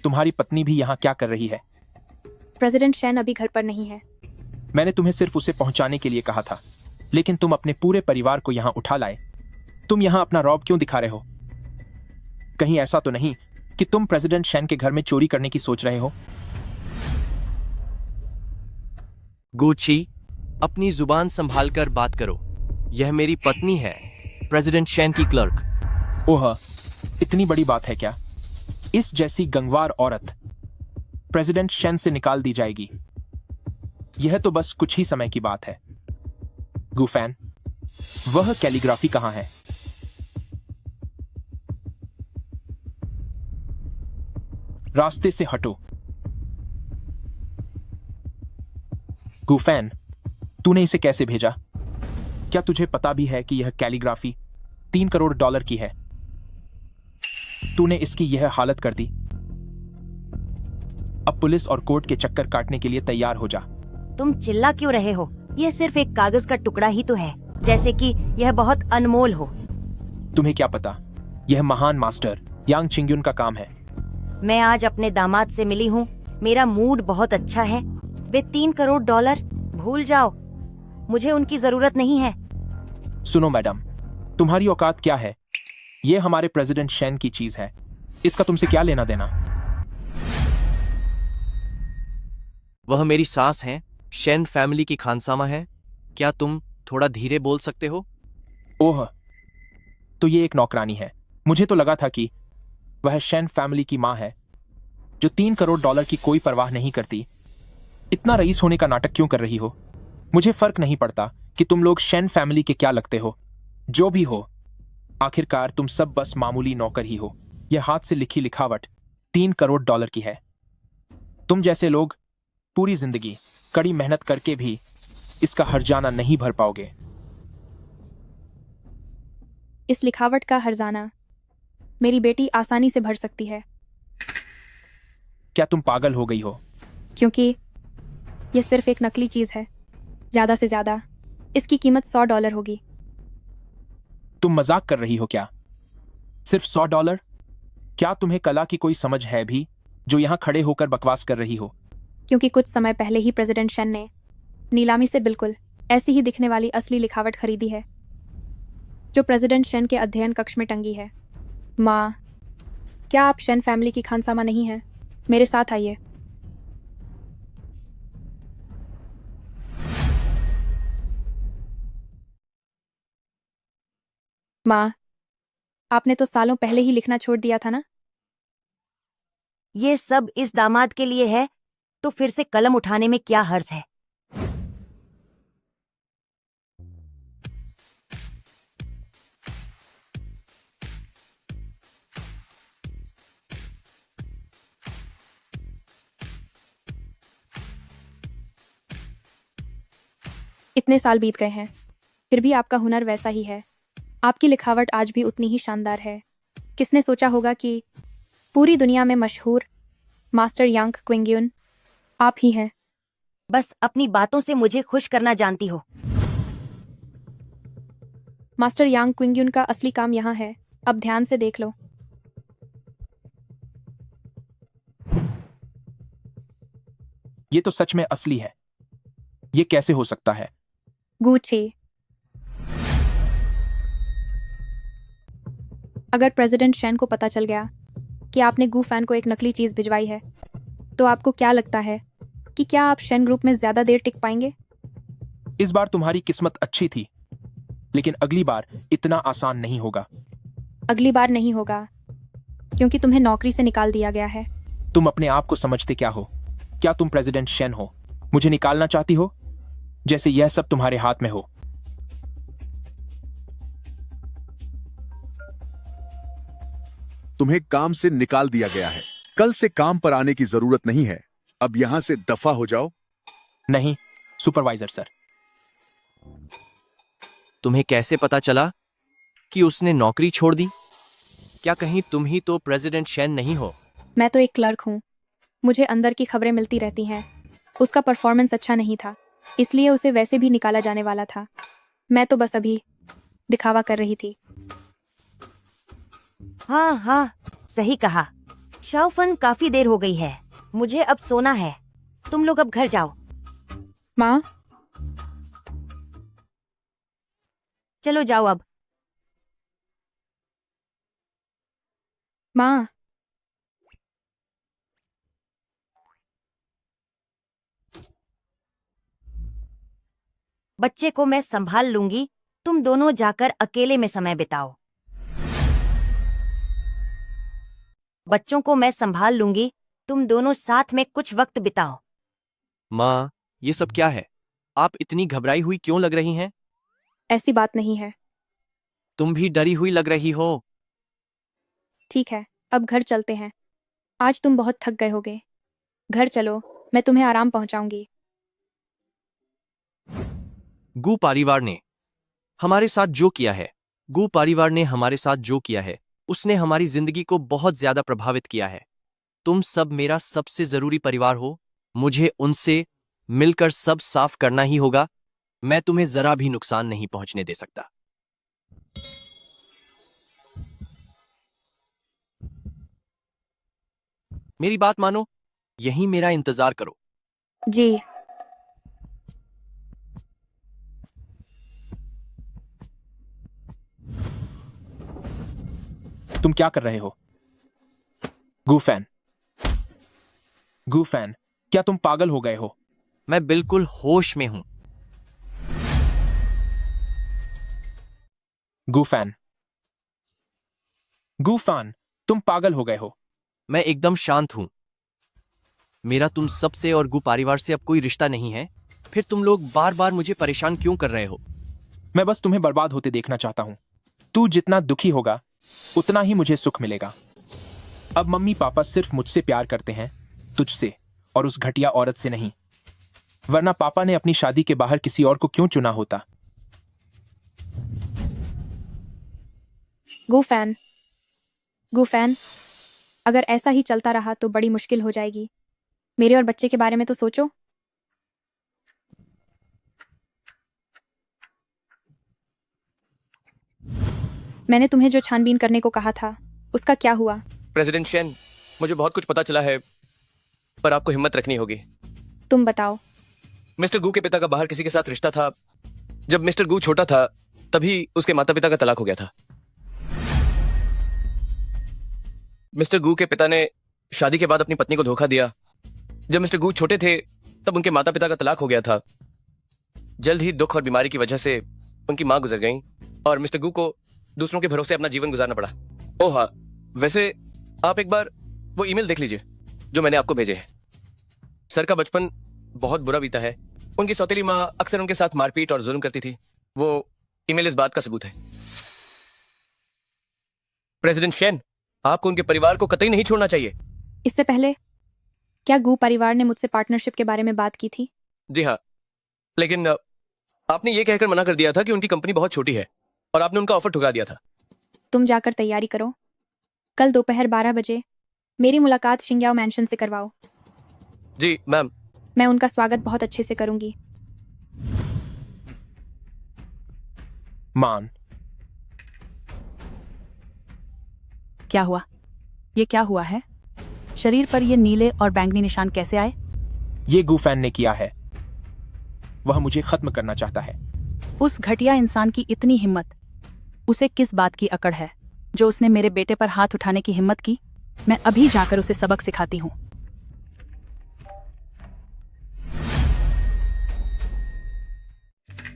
S8: तुम्हारी पत्नी भी यहाँ क्या कर रही है?
S1: प्रेसिडेंट शेन अभी घर पर नहीं है।
S8: मैंने तुम्हें सिर्फ उसे पहुंचाने के लिए कहा था, लेकिन तुम अपने पूरे परिवार को यहाँ उठा लाए। तुम यहाँ अपना रौब क्यों दिखा रहे हो? कहीं ऐसा तो नहीं कि तुम प्रेसिडेंट शेन के घर में चोरी करने की सोच रहे हो?
S2: गुची, अपनी जुबान संभालकर बात करो। यह मेरी पत्नी है, प्रेसिडेंट शेन की क्लर्क।
S8: ओह, इतनी बड़ी बात है क्या? इस जैसी गंगवार औरत प्रेसिडेंट शेन से निकाल दी जाएगी। यह तो बस कुछ ही समय की बात है। गुफैन, वह कैलीग्राफी कहाँ है? रास्ते से हटो। गुफैन, तूने इसे कैसे भेजा? क्या तुझे पता भी है कि यह कैलीग्राफी $3 करोड़ की है? तूने इसकी यह हालत कर दी। अब पुलिस और कोर्ट के चक्कर काटने के लिए तैयार हो जा।
S13: तुम चिल्ला क्यों रहे हो? यह सिर्फ एक कागज का टुकड़ा ही तो है, जैसे कि यह बहुत अनमोल हो।
S8: तुम्हें क्या पता, यह महान मास्टर यांग चिंगयुन का काम है।
S13: मैं आज अपने दामाद से मिली हूँ। मेरा मूड बहुत अच्छा है। वे $3 करोड़ भूल जाओ, मुझे उनकी जरूरत नहीं है।
S8: सुनो मैडम, तुम्हारी औकात क्या है? यह हमारे प्रेसिडेंट शेन की चीज है, इसका तुमसे क्या लेना देना?
S2: वह मेरी सास हैं, शेन फैमिली की खानसामा है। क्या तुम थोड़ा धीरे बोल सकते हो?
S8: ओह, तो ये एक नौकरानी है। मुझे तो लगा था कि वह शेन फैमिली की माँ है, जो $3 करोड़ की कोई परवाह नहीं करती। इतना रईस होने का नाटक क्यों कर रही हो? मुझे फर्क नहीं पड़ता कि तुम लोग शेन फैमिली के क्या लगते हो। जो भी हो, आखिरकार तुम सब बस मामूली नौकर ही हो। यह हाथ से लिखी लिखावट $3 करोड़ की है। तुम जैसे लोग पूरी जिंदगी कड़ी मेहनत करके भी इसका हर्जाना नहीं भर पाओगे।
S1: इस लिखावट का हर्जाना मेरी बेटी आसानी से भर सकती है।
S8: क्या तुम पागल हो गई हो?
S1: क्योंकि यह सिर्फ एक नकली चीज है। ज्यादा से ज्यादा इसकी कीमत $100 होगी।
S8: तुम मजाक कर रही हो क्या? सिर्फ $100? क्या तुम्हें कला की कोई समझ है भी, जो यहाँ खड़े होकर बकवास कर रही हो?
S1: क्योंकि कुछ समय पहले ही प्रेसिडेंट शेन ने नीलामी से बिल्कुल ऐसी ही दिखने वाली असली लिखावट खरीदी है, जो प्रेसिडेंट शेन के अध्ययन कक्ष में टंगी है। माँ, क्या आप शेन फैमिली की खानसामा नहीं हैं? मेरे साथ आइए। माँ, आपने तो सालों पहले ही लिखना छोड़ दिया था ना?
S13: ये सब इस दामाद के लिए है, तो फिर से कलम उठाने में क्या हर्ज है?
S1: इतने साल बीत गए हैं, फिर भी आपका हुनर वैसा ही है। आपकी लिखावट आज भी उतनी ही शानदार है। किसने सोचा होगा कि पूरी दुनिया में मशहूर मास्टर यांग क्विंगयुन आप ही हैं।
S13: बस अपनी बातों से मुझे खुश करना जानती हो।
S1: मास्टर यांग क्विंगयुन का असली काम यहाँ है। अब ध्यान से देख लो।
S8: ये तो सच में असली है। ये कैसे हो सकता है?
S1: गुची, अगर प्रेसिडेंट शेन को पता चल गया कि आपने गू फैन को एक नकली चीज भिजवाई है, तो आपको क्या लगता है कि क्या आप शेन ग्रुप में ज्यादा देर टिक पाएंगे?
S8: इस बार तुम्हारी किस्मत अच्छी थी, लेकिन अगली बार इतना आसान नहीं होगा।
S1: अगली बार नहीं होगा, क्योंकि तुम्हें नौकरी से निकाल दिया गया है।
S8: तुम अपने आप को समझते क्या हो? क्या तुम प्रेसिडेंट शेन हो? मुझे निकालना चाहती हो? जैसे यह सब तुम्हारे हाथ में हो।
S9: तुम्हें काम से निकाल दिया गया है। कल से काम पर आने की जरूरत नहीं है। अब यहाँ से दफा हो जाओ।
S8: नहीं सुपरवाइजर सर।
S2: तुम्हें कैसे पता चला कि उसने नौकरी छोड़ दी? क्या कहीं तुम ही तो प्रेसिडेंट शेन नहीं हो?
S1: मैं तो एक क्लर्क हूँ। मुझे अंदर की खबरें मिलती रहती हैं। उसका परफॉर्मेंस अच्छा नहीं था, इसलिए उसे वैसे भी निकाला जाने वाला था। मैं तो बस अभी दिखावा कर रही थी।
S13: हाँ हाँ, सही कहा। शाओफन, काफी देर हो गई है, मुझे अब सोना है। तुम लोग अब घर जाओ।
S1: माँ,
S13: चलो जाओ अब।
S1: माँ,
S13: बच्चे को मैं संभाल लूंगी, तुम दोनों जाकर अकेले में समय बिताओ। बच्चों को मैं संभाल लूंगी, तुम दोनों साथ में कुछ वक्त बिताओ।
S2: माँ, ये सब क्या है? आप इतनी घबराई हुई क्यों लग रही हैं?
S1: ऐसी बात नहीं है।
S2: तुम भी डरी हुई लग रही हो।
S1: ठीक है, अब घर चलते हैं। आज तुम बहुत थक गए होगे। घर चलो, मैं तुम्हें आराम पहुंचाऊंगी।
S2: गू परिवार ने हमारे साथ जो किया है, गू परिवार ने हमारे साथ जो किया है, उसने हमारी जिंदगी को बहुत ज्यादा प्रभावित किया है। तुम सब मेरा सबसे जरूरी परिवार हो। मुझे उनसे मिलकर सब साफ करना ही होगा। मैं तुम्हें जरा भी नुकसान नहीं पहुंचने दे सकता। मेरी बात मानो, यहीं मेरा इंतजार करो।
S1: जी।
S8: तुम क्या कर रहे हो? गूफैन, गूफैन, क्या तुम पागल हो गए हो?
S2: मैं बिल्कुल होश में हूं।
S8: गूफैन, गूफान, तुम पागल हो गए हो।
S2: मैं एकदम शांत हूं। मेरा तुम सबसे और गू परिवार से अब कोई रिश्ता नहीं है। फिर तुम लोग बार बार मुझे परेशान क्यों कर रहे हो?
S8: मैं बस तुम्हें बर्बाद होते देखना चाहता हूं। तू जितना दुखी होगा उतना ही मुझे सुख मिलेगा। अब मम्मी पापा सिर्फ मुझसे प्यार करते हैं, तुझसे और उस घटिया औरत से नहीं। वरना पापा ने अपनी शादी के बाहर किसी और को क्यों चुना होता?
S1: गूफैन, गूफैन, अगर ऐसा ही चलता रहा तो बड़ी मुश्किल हो जाएगी। मेरे और बच्चे के बारे में तो सोचो। मैंने तुम्हें जो छानबीन करने को कहा था, उसका क्या हुआ?
S4: प्रेसिडेंट शेन, मुझे बहुत कुछ पता चला है, पर आपको हिम्मत रखनी होगी।
S1: तुम बताओ।
S4: मिस्टर गू के पिता का बाहर किसी के साथ रिश्ता था। जब मिस्टर गू छोटा था, तभी उसके माता पिता का तलाक हो गया था। मिस्टर गू के पिता ने शादी के बाद अपनी पत्नी को धोखा दिया। जब मिस्टर गू छोटे थे, तब उनके माता पिता का तलाक हो गया था। जल्द ही दुख और बीमारी की वजह से उनकी मां गुजर गईं और मिस्टर गू को दूसरों के भरोसे अपना जीवन गुजारना पड़ा। ओह हाँ, वैसे आप एक बार वो ईमेल देख लीजिए जो मैंने आपको भेजे हैं। सर का बचपन बहुत बुरा बीता है। उनकी सौतेली माँ अक्सर उनके साथ मारपीट और जुल्म करती थी। वो ईमेल इस बात का सबूत है। प्रेसिडेंट शेन, आपको उनके परिवार को कतई नहीं छोड़ना चाहिए।
S1: इससे पहले क्या गू परिवार ने मुझसे पार्टनरशिप के बारे में बात की थी?
S4: जी हाँ, लेकिन आपने ये कहकर मना कर दिया था कि उनकी कंपनी बहुत छोटी है और आपने उनका ऑफर ठुकरा दिया था।
S1: तुम जाकर तैयारी करो। कल दोपहर 12 बजे मेरी मुलाकात शिंग्याओ मैंशन से करवाओ।
S4: जी मैम।
S1: मैं उनका स्वागत बहुत अच्छे से करूंगी।
S8: मान,
S7: क्या हुआ? ये क्या हुआ है? शरीर पर ये नीले और बैंगनी निशान कैसे आए?
S8: ये गूफैन ने किया है। वह मुझे खत्म करना चाहता है।
S7: उस घटिया इंसान की इतनी हिम्मत! उसे किस बात की अकड़ है जो उसने मेरे बेटे पर हाथ उठाने की हिम्मत की? मैं अभी जाकर उसे सबक सिखाती हूँ।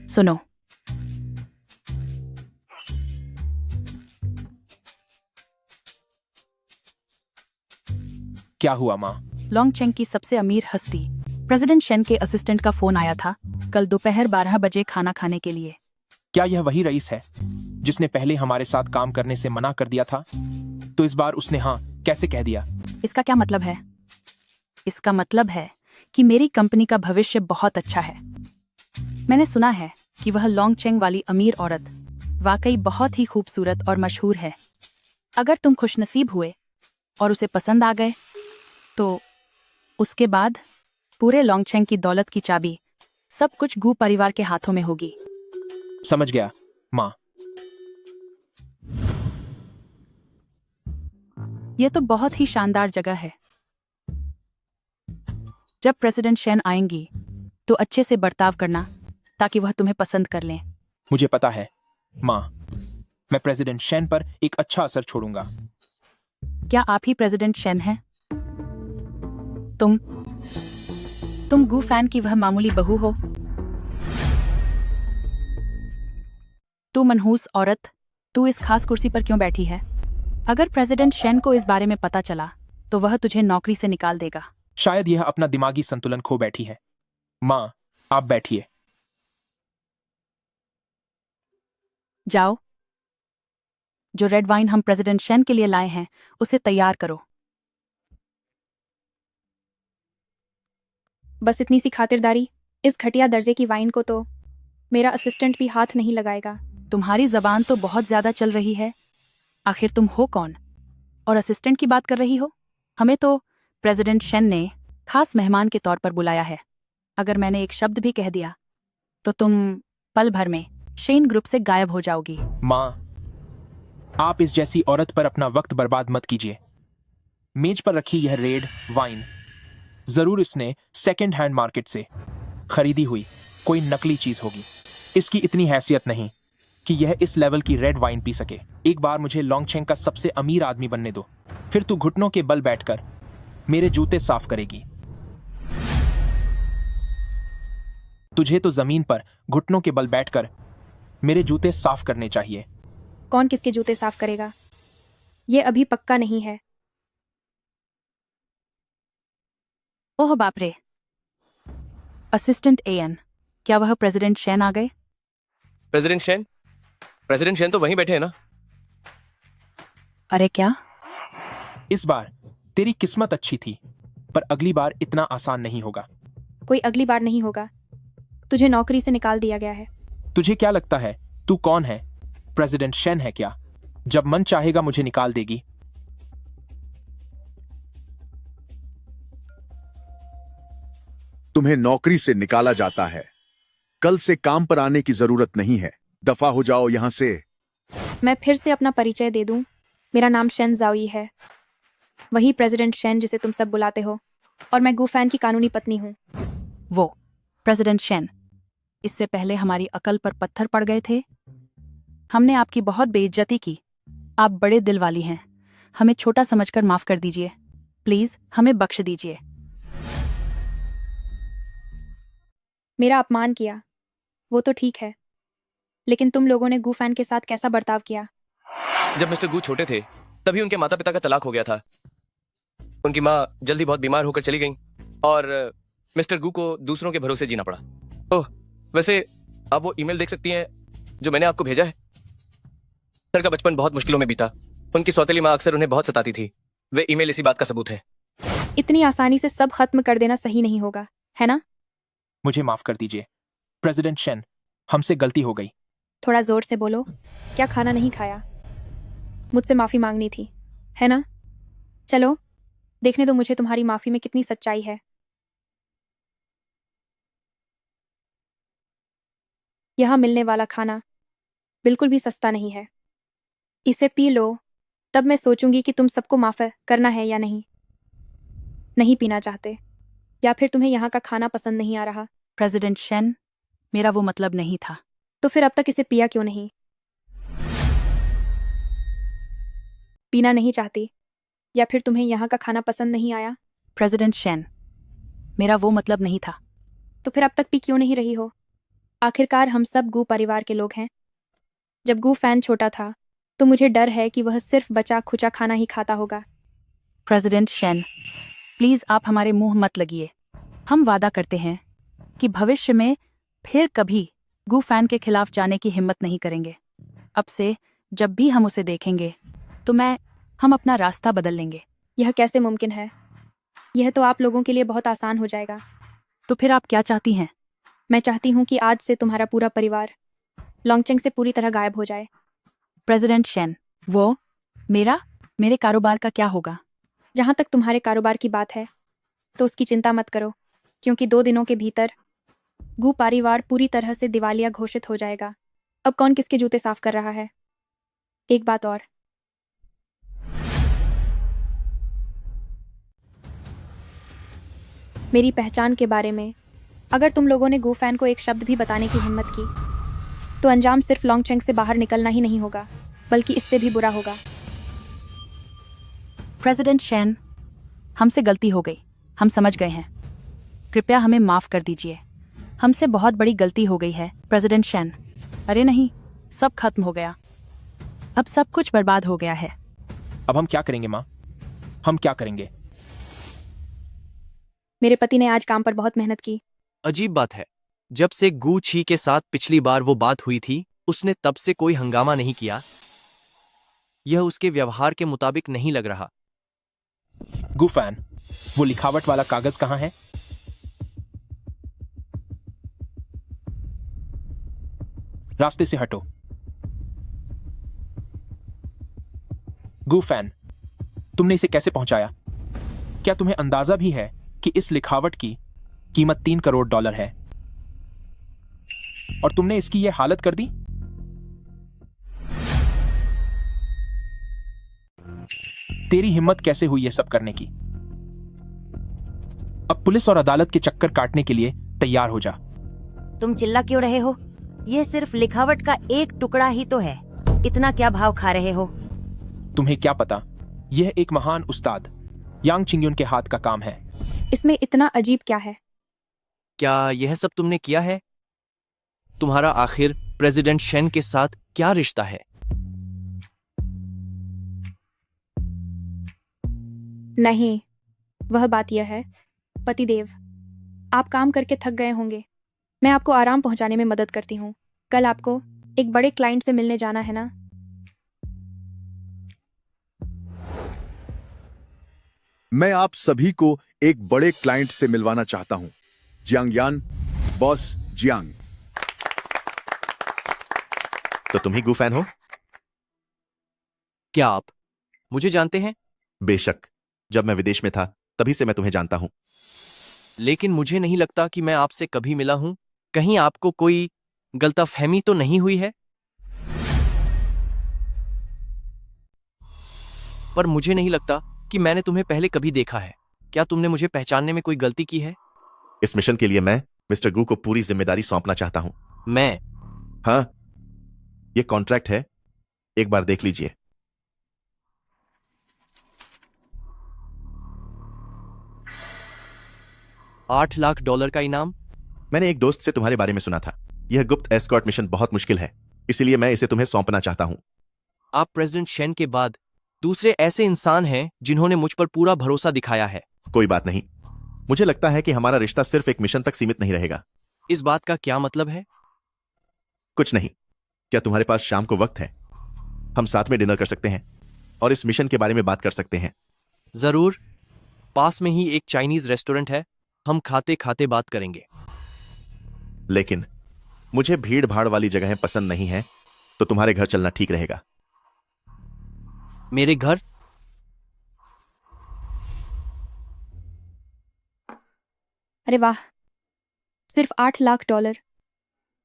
S7: सुनो,
S8: क्या हुआ माँ?
S7: लॉन्गचेंग की सबसे अमीर हस्ती प्रेसिडेंट शेन के असिस्टेंट का फोन आया था कल दोपहर 12 बजे खाना खाने के लिए।
S8: क्या यह वही रईस है जिसने पहले हमारे साथ काम करने से मना कर दिया था? तो इस बार उसने हाँ कैसे कह दिया?
S7: इसका क्या मतलब है? इसका मतलब है कि मेरी कंपनी का भविष्य बहुत अच्छा है। मैंने सुना है कि वह लोंगचेंग वाली अमीर औरत वाकई बहुत ही खूबसूरत और मशहूर है। अगर तुम खुशनसीब हुए और उसे पसंद आ गए तो उसके बाद पूरे लोंगचेंग की दौलत की चाबी सब कुछ गू परिवार के हाथों में होगी।
S8: समझ गया माँ।
S7: यह तो बहुत ही शानदार जगह है। जब प्रेसिडेंट शेन आएंगी तो अच्छे से बर्ताव करना ताकि वह तुम्हें पसंद कर लें।
S8: मुझे पता है माँ, मैं प्रेसिडेंट शेन पर एक अच्छा असर छोड़ूंगा।
S7: क्या आप ही प्रेसिडेंट शेन हैं? तुम गू फैन की वह मामूली बहू हो? तू मनहूस औरत, तू इस खास कुर्सी पर क्यों बैठी है? अगर प्रेसिडेंट शेन को इस बारे में पता चला तो वह तुझे नौकरी से निकाल देगा।
S8: शायद यह अपना दिमागी संतुलन खो बैठी है। माँ, आप बैठिए।
S7: जाओ, जो रेड वाइन हम प्रेसिडेंट शेन के लिए लाए हैं उसे तैयार करो।
S1: बस इतनी सी खातिरदारी, इस घटिया दर्जे की वाइन को तो मेरा असिस्टेंट भी हाथ नहीं लगाएगा।
S7: तुम्हारी जबान तो बहुत ज्यादा चल रही है। आखिर तुम हो कौन और असिस्टेंट की बात कर रही हो? हमें तो प्रेसिडेंट शेन ने खास मेहमान के तौर पर बुलाया है। अगर मैंने एक शब्द भी कह दिया तो तुम पल भर में शेन ग्रुप से गायब हो जाओगी।
S8: माँ, आप इस जैसी औरत पर अपना वक्त बर्बाद मत कीजिए। मेज पर रखी यह रेड वाइन जरूर इसने सेकंड हैंड मार्केट से खरीदी हुई कोई नकली चीज होगी। इसकी इतनी हैसियत नहीं कि यह इस लेवल की रेड वाइन पी सके। एक बार मुझे लोंगचेंग का सबसे अमीर आदमी बनने दो, फिर तू घुटनों के बल बैठकर मेरे जूते साफ करेगी। तुझे तो जमीन पर घुटनों के बल बैठकर मेरे जूते साफ करने चाहिए।
S1: कौन किसके जूते साफ करेगा, ये अभी पक्का नहीं है।
S7: ओह बाप रे, असिस्टेंट एएन, क्या वह प्रेसिडेंट शेन आ गए?
S4: President Shane? प्रेसिडेंट शेन तो वहीं बैठे हैं ना?
S7: अरे क्या?
S8: इस बार तेरी किस्मत अच्छी थी, पर अगली बार इतना आसान नहीं होगा।
S1: कोई अगली बार नहीं होगा। तुझे नौकरी से निकाल दिया गया है।
S8: तुझे क्या लगता है तू कौन है? प्रेसिडेंट शेन है क्या? जब मन चाहेगा मुझे निकाल देगी।
S9: तुम्हें नौकरी से निकाला जाता है। कल से काम पर आने की जरूरत नहीं है। दफा हो जाओ यहां से।
S1: मैं फिर से अपना परिचय दे दूं। मेरा नाम शेन जाओई है, वही प्रेसिडेंट शेन जिसे तुम सब बुलाते हो, और मैं गू फैन की कानूनी पत्नी हूँ।
S7: वो प्रेसिडेंट शेन, इससे पहले हमारी अकल पर पत्थर पड़ गए थे। हमने आपकी बहुत बेइज्जती की। आप बड़े दिल वाली हैं। हमें छोटा समझकर माफ कर दीजिए। प्लीज हमें बख्श दीजिए।
S1: मेरा अपमान किया, वो तो ठीक है, लेकिन तुम लोगों ने गू फैन के साथ कैसा बर्ताव किया?
S4: जब मिस्टर गू छोटे थे तभी उनके माता पिता का तलाक हो गया था। उनकी माँ जल्दी बहुत बीमार होकर चली गईं और मिस्टर गू को दूसरों के भरोसे जीना पड़ा। ओह, वैसे आप वो ईमेल देख सकती हैं जो मैंने आपको भेजा है। सर का बचपन बहुत मुश्किलों में बीता। उनकी सौतेली माँ अक्सर उन्हें बहुत सताती थी। वे ईमेल इसी बात का सबूत है।
S1: इतनी आसानी से सब खत्म कर देना सही नहीं होगा, है ना?
S8: मुझे माफ कर दीजिए प्रेसिडेंट शेन, हमसे गलती हो गई।
S1: थोड़ा जोर से बोलो। क्या खाना नहीं खाया? मुझसे माफी मांगनी थी, है ना? चलो देखने दो मुझे तुम्हारी माफी में कितनी सच्चाई है। यहाँ मिलने वाला खाना बिल्कुल भी सस्ता नहीं है। इसे पी लो, तब मैं सोचूंगी कि तुम सबको माफ करना है या नहीं। नहीं पीना चाहते, या फिर तुम्हें यहाँ का खाना पसंद नहीं आ रहा?
S7: प्रेसिडेंट शेन, मेरा वो मतलब नहीं था।
S1: तो फिर अब तक इसे पिया क्यों नहीं? पीना नहीं चाहती, या फिर तुम्हें यहाँ का खाना पसंद नहीं आया?
S7: प्रेसिडेंट शेन, मेरा वो मतलब नहीं था।
S1: तो फिर अब तक पी क्यों नहीं रही हो? आखिरकार हम सब गू परिवार के लोग हैं। जब गू फैन छोटा था तो मुझे डर है कि वह सिर्फ बचा खुचा खाना ही खाता होगा।
S7: प्रेसिडेंट शेन, प्लीज आप हमारे मुंह मत लगिए। हम वादा करते हैं कि भविष्य में फिर कभी ऐसा नहीं होगा। गू फैन के खिलाफ जाने की हिम्मत नहीं करेंगे। अब से जब भी हम उसे देखेंगे तो हम अपना रास्ता बदल लेंगे।
S1: यह कैसे मुमकिन है? यह तो आप लोगों के लिए बहुत आसान हो जाएगा।
S7: तो फिर आप क्या चाहती हैं?
S1: मैं चाहती हूँ कि आज से तुम्हारा पूरा परिवार लॉन्गचेंग से पूरी तरह गायब हो जाए।
S7: प्रेसिडेंट शेन, वो मेरे कारोबार का क्या होगा?
S1: जहाँ तक तुम्हारे कारोबार की बात है तो उसकी चिंता मत करो, क्योंकि 2 दिनों के भीतर गू परिवार पूरी तरह से दिवालिया घोषित हो जाएगा। अब कौन किसके जूते साफ कर रहा है? एक बात और, मेरी पहचान के बारे में अगर तुम लोगों ने गू फैन को एक शब्द भी बताने की हिम्मत की तो अंजाम सिर्फ लॉन्गचेंग से बाहर निकलना ही नहीं होगा, बल्कि इससे भी बुरा होगा।
S7: प्रेसिडेंट शेन, हमसे गलती हो गई, हम समझ गए हैं। कृपया हमें माफ कर दीजिए, हमसे बहुत बड़ी गलती हो गई है प्रेसिडेंट शेन। अरे नहीं, सब खत्म हो गया, अब सब कुछ बर्बाद हो गया है।
S8: अब हम क्या करेंगे माँ? हम क्या करेंगे?
S1: मेरे पति ने आज काम पर बहुत मेहनत की।
S2: अजीब बात है, जब से गू छी के साथ पिछली बार वो बात हुई थी उसने तब से कोई हंगामा नहीं किया। यह उसके व्यवहार के मुताबिक नहीं लग रहा।
S8: गू फैन, वो लिखावट वाला कागज कहाँ है? रास्ते से हटो। गू फैन, तुमने इसे कैसे पहुंचाया? क्या तुम्हें अंदाजा भी है कि इस लिखावट की कीमत $3 करोड़ है और तुमने इसकी यह हालत कर दी? तेरी हिम्मत कैसे हुई यह सब करने की? अब पुलिस और अदालत के चक्कर काटने के लिए तैयार हो जा।
S13: तुम चिल्ला क्यों रहे हो? ये सिर्फ लिखावट का एक टुकड़ा ही तो है, इतना क्या भाव खा रहे हो?
S8: तुम्हें क्या पता, यह एक महान उस्ताद यांग चिंग्युन के हाथ का काम है।
S1: इसमें इतना अजीब क्या है?
S2: क्या यह सब तुमने किया है? तुम्हारा आखिर प्रेसिडेंट शेन के साथ क्या रिश्ता है?
S1: नहीं, वह बात यह है, पतिदेव, आप काम करके थक गए होंगे, मैं आपको आराम पहुंचाने में मदद करती हूँ। कल आपको एक बड़े क्लाइंट से मिलने जाना है ना?
S9: मैं आप सभी को एक बड़े क्लाइंट से मिलवाना चाहता हूं। जियांग यान, बॉस जियांग।
S14: तो तुम ही गू फैन हो?
S2: क्या आप मुझे जानते हैं?
S14: बेशक, जब मैं विदेश में था तभी से मैं तुम्हें जानता हूं।
S2: लेकिन मुझे नहीं लगता कि मैं आपसे कभी मिला हूं। कहीं आपको कोई गलतफहमी तो नहीं हुई है? पर मुझे नहीं लगता कि मैंने तुम्हें पहले कभी देखा है। क्या तुमने मुझे पहचानने में कोई गलती की है?
S14: इस मिशन के लिए मैं मिस्टर गू को पूरी जिम्मेदारी सौंपना चाहता हूं।
S2: मैं?
S14: हाँ, ये कॉन्ट्रैक्ट है, एक बार देख लीजिए।
S2: $8 लाख का इनाम?
S14: मैंने एक दोस्त से तुम्हारे बारे में सुना था। यह गुप्त एस्कॉर्ट मिशन बहुत मुश्किल है, इसीलिए मैं इसे तुम्हें सौंपना चाहता हूं।
S2: आप प्रेसिडेंट शेन के बाद दूसरे ऐसे इंसान हैं जिन्होंने मुझ पर पूरा भरोसा दिखाया है।
S14: कोई बात नहीं, मुझे लगता है कि हमारा रिश्ता सिर्फ एक मिशन तक सीमित नहीं रहेगा।
S2: इस बात का क्या मतलब है?
S14: कुछ नहीं। क्या तुम्हारे पास शाम को वक्त है? हम साथ में डिनर कर सकते हैं और इस मिशन के बारे में बात कर सकते हैं।
S2: जरूर, पास में ही एक चाइनीज रेस्टोरेंट है, हम खाते खाते बात करेंगे।
S14: लेकिन मुझे भीड़ भाड़ वाली जगहें पसंद नहीं है, तो तुम्हारे घर चलना ठीक रहेगा।
S2: मेरे घर?
S1: अरे वाह, सिर्फ $8 लाख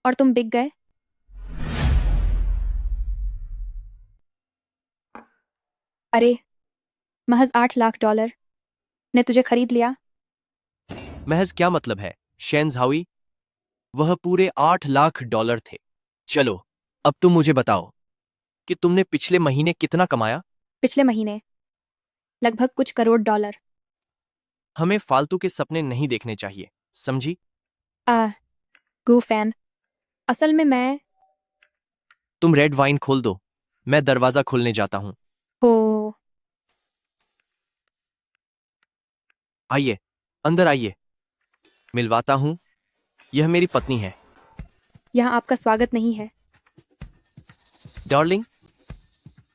S1: और तुम बिक गए? अरे, महज $8 लाख ने तुझे खरीद लिया?
S2: महज क्या मतलब है शेन झाओई? वह पूरे $8 लाख थे। चलो, अब तुम मुझे बताओ कि तुमने पिछले महीने कितना कमाया?
S1: पिछले महीने लगभग कुछ करोड़ $।
S2: हमें फालतू के सपने नहीं देखने चाहिए, समझी?
S1: गू फैन, असल में मैं
S2: तुम रेड वाइन खोल दो, मैं दरवाजा खोलने जाता हूं।
S1: हो
S2: आइए, अंदर आइए, मिलवाता हूं। यह मेरी पत्नी है।
S1: यहाँ आपका स्वागत नहीं है।
S2: डार्लिंग,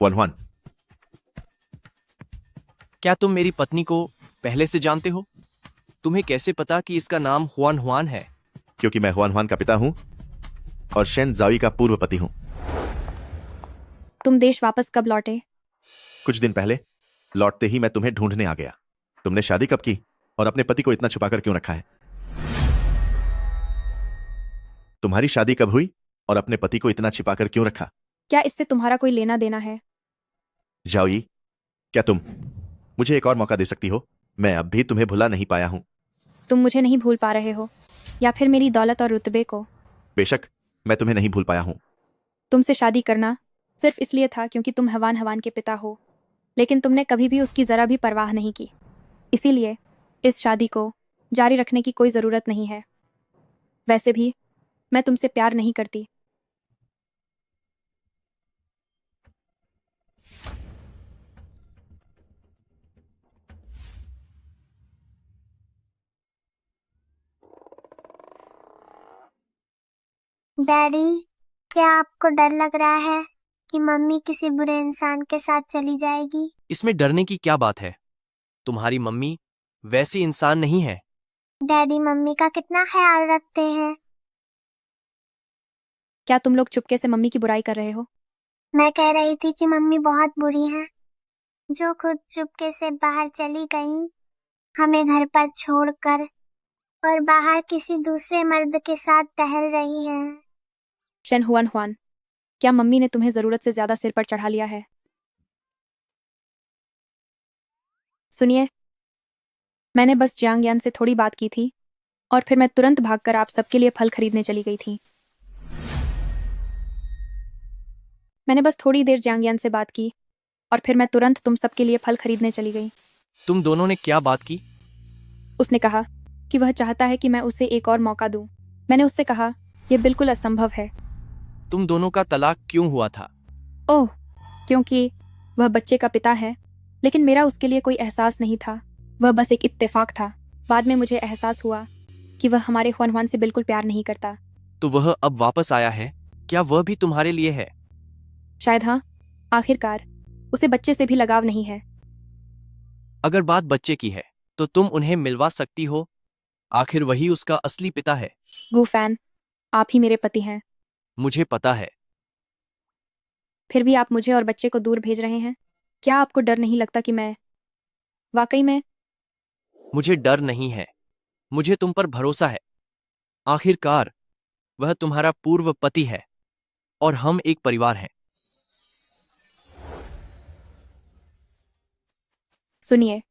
S14: वन
S2: क्या तुम मेरी पत्नी को पहले से जानते हो? तुम्हें कैसे पता कि इसका नाम हुआन हुआन है?
S14: क्योंकि मैं हुआन का पिता हूं और शेन जावी का पूर्व पति हूं।
S1: तुम देश वापस कब लौटे?
S14: कुछ दिन पहले लौटते ही मैं तुम्हें ढूंढने आ गया। तुमने शादी कब की और अपने पति को इतना छुपाकर क्यों रखा है? तुम्हारी शादी कब हुई और अपने पति को इतना छिपाकर क्यों रखा?
S1: क्या इससे तुम्हारा कोई लेना देना है?
S14: जाओई, क्या तुम मुझे एक और मौका दे सकती हो? मैं अब भी तुम्हें भुला नहीं पाया हूं।
S1: तुम मुझे नहीं भूल पा रहे हो, या फिर मेरी दौलत और रुतबे को?
S14: बेशक मैं तुम्हें नहीं भूल पाया हूं।
S1: तुमसे शादी करना सिर्फ इसलिए था क्योंकि तुम हवान हवान के पिता हो, लेकिन तुमने कभी भी उसकी जरा भी परवाह नहीं की। इसीलिए इस शादी को जारी रखने की कोई जरूरत नहीं है। वैसे भी मैं तुमसे प्यार नहीं करती।
S5: डैडी, क्या आपको डर लग रहा है कि मम्मी किसी बुरे इंसान के साथ चली जाएगी?
S2: इसमें डरने की क्या बात है? तुम्हारी मम्मी वैसी इंसान नहीं है।
S5: डैडी मम्मी का कितना ख्याल रखते हैं।
S1: क्या तुम लोग चुपके से मम्मी की बुराई कर रहे हो?
S5: मैं कह रही थी कि मम्मी बहुत बुरी हैं, जो खुद चुपके से बाहर चली गईं, हमें घर पर छोड़कर, और बाहर किसी दूसरे मर्द के साथ टहल रही हैं।
S1: शेन हुआन हुआन, क्या मम्मी ने तुम्हें जरूरत से ज्यादा सिर पर चढ़ा लिया है? सुनिए, मैंने बस जियांग यान से थोड़ी बात की थी और फिर मैं तुरंत भागकर आप सबके लिए फल खरीदने चली गई थी। मैंने बस थोड़ी देर जियांग यान से बात की और फिर मैं तुरंत तुम सबके लिए फल खरीदने चली गई।
S2: तुम दोनों ने क्या बात की?
S1: उसने कहा कि वह चाहता है कि मैं उसे एक और मौका दूं। मैंने उससे कहा यह बिल्कुल असंभव है।
S2: तुम दोनों का तलाक क्यों हुआ था?
S1: ओह, क्योंकि वह बच्चे का पिता है, लेकिन मेरा उसके लिए कोई एहसास नहीं था। वह बस एक इत्तेफाक था। बाद में मुझे एहसास हुआ कि वह हमारे हुआन हुआन से बिल्कुल प्यार नहीं करता।
S2: तो वह अब वापस आया है? क्या वह भी तुम्हारे लिए है?
S1: शायद हाँ, आखिरकार उसे बच्चे से भी लगाव नहीं है।
S2: अगर बात बच्चे की है तो तुम उन्हें मिलवा सकती हो। आखिर वही उसका असली पिता है।
S1: गुफैन, आप ही मेरे पति हैं।
S2: मुझे पता है।
S1: फिर भी आप मुझे और बच्चे को दूर भेज रहे हैं। क्या आपको डर नहीं लगता कि मैं वाकई में?
S2: मुझे डर नहीं है, मुझे तुम पर भरोसा है। आखिरकार वह तुम्हारा पूर्व पति है और हम एक परिवार हैं।
S1: सुनिए,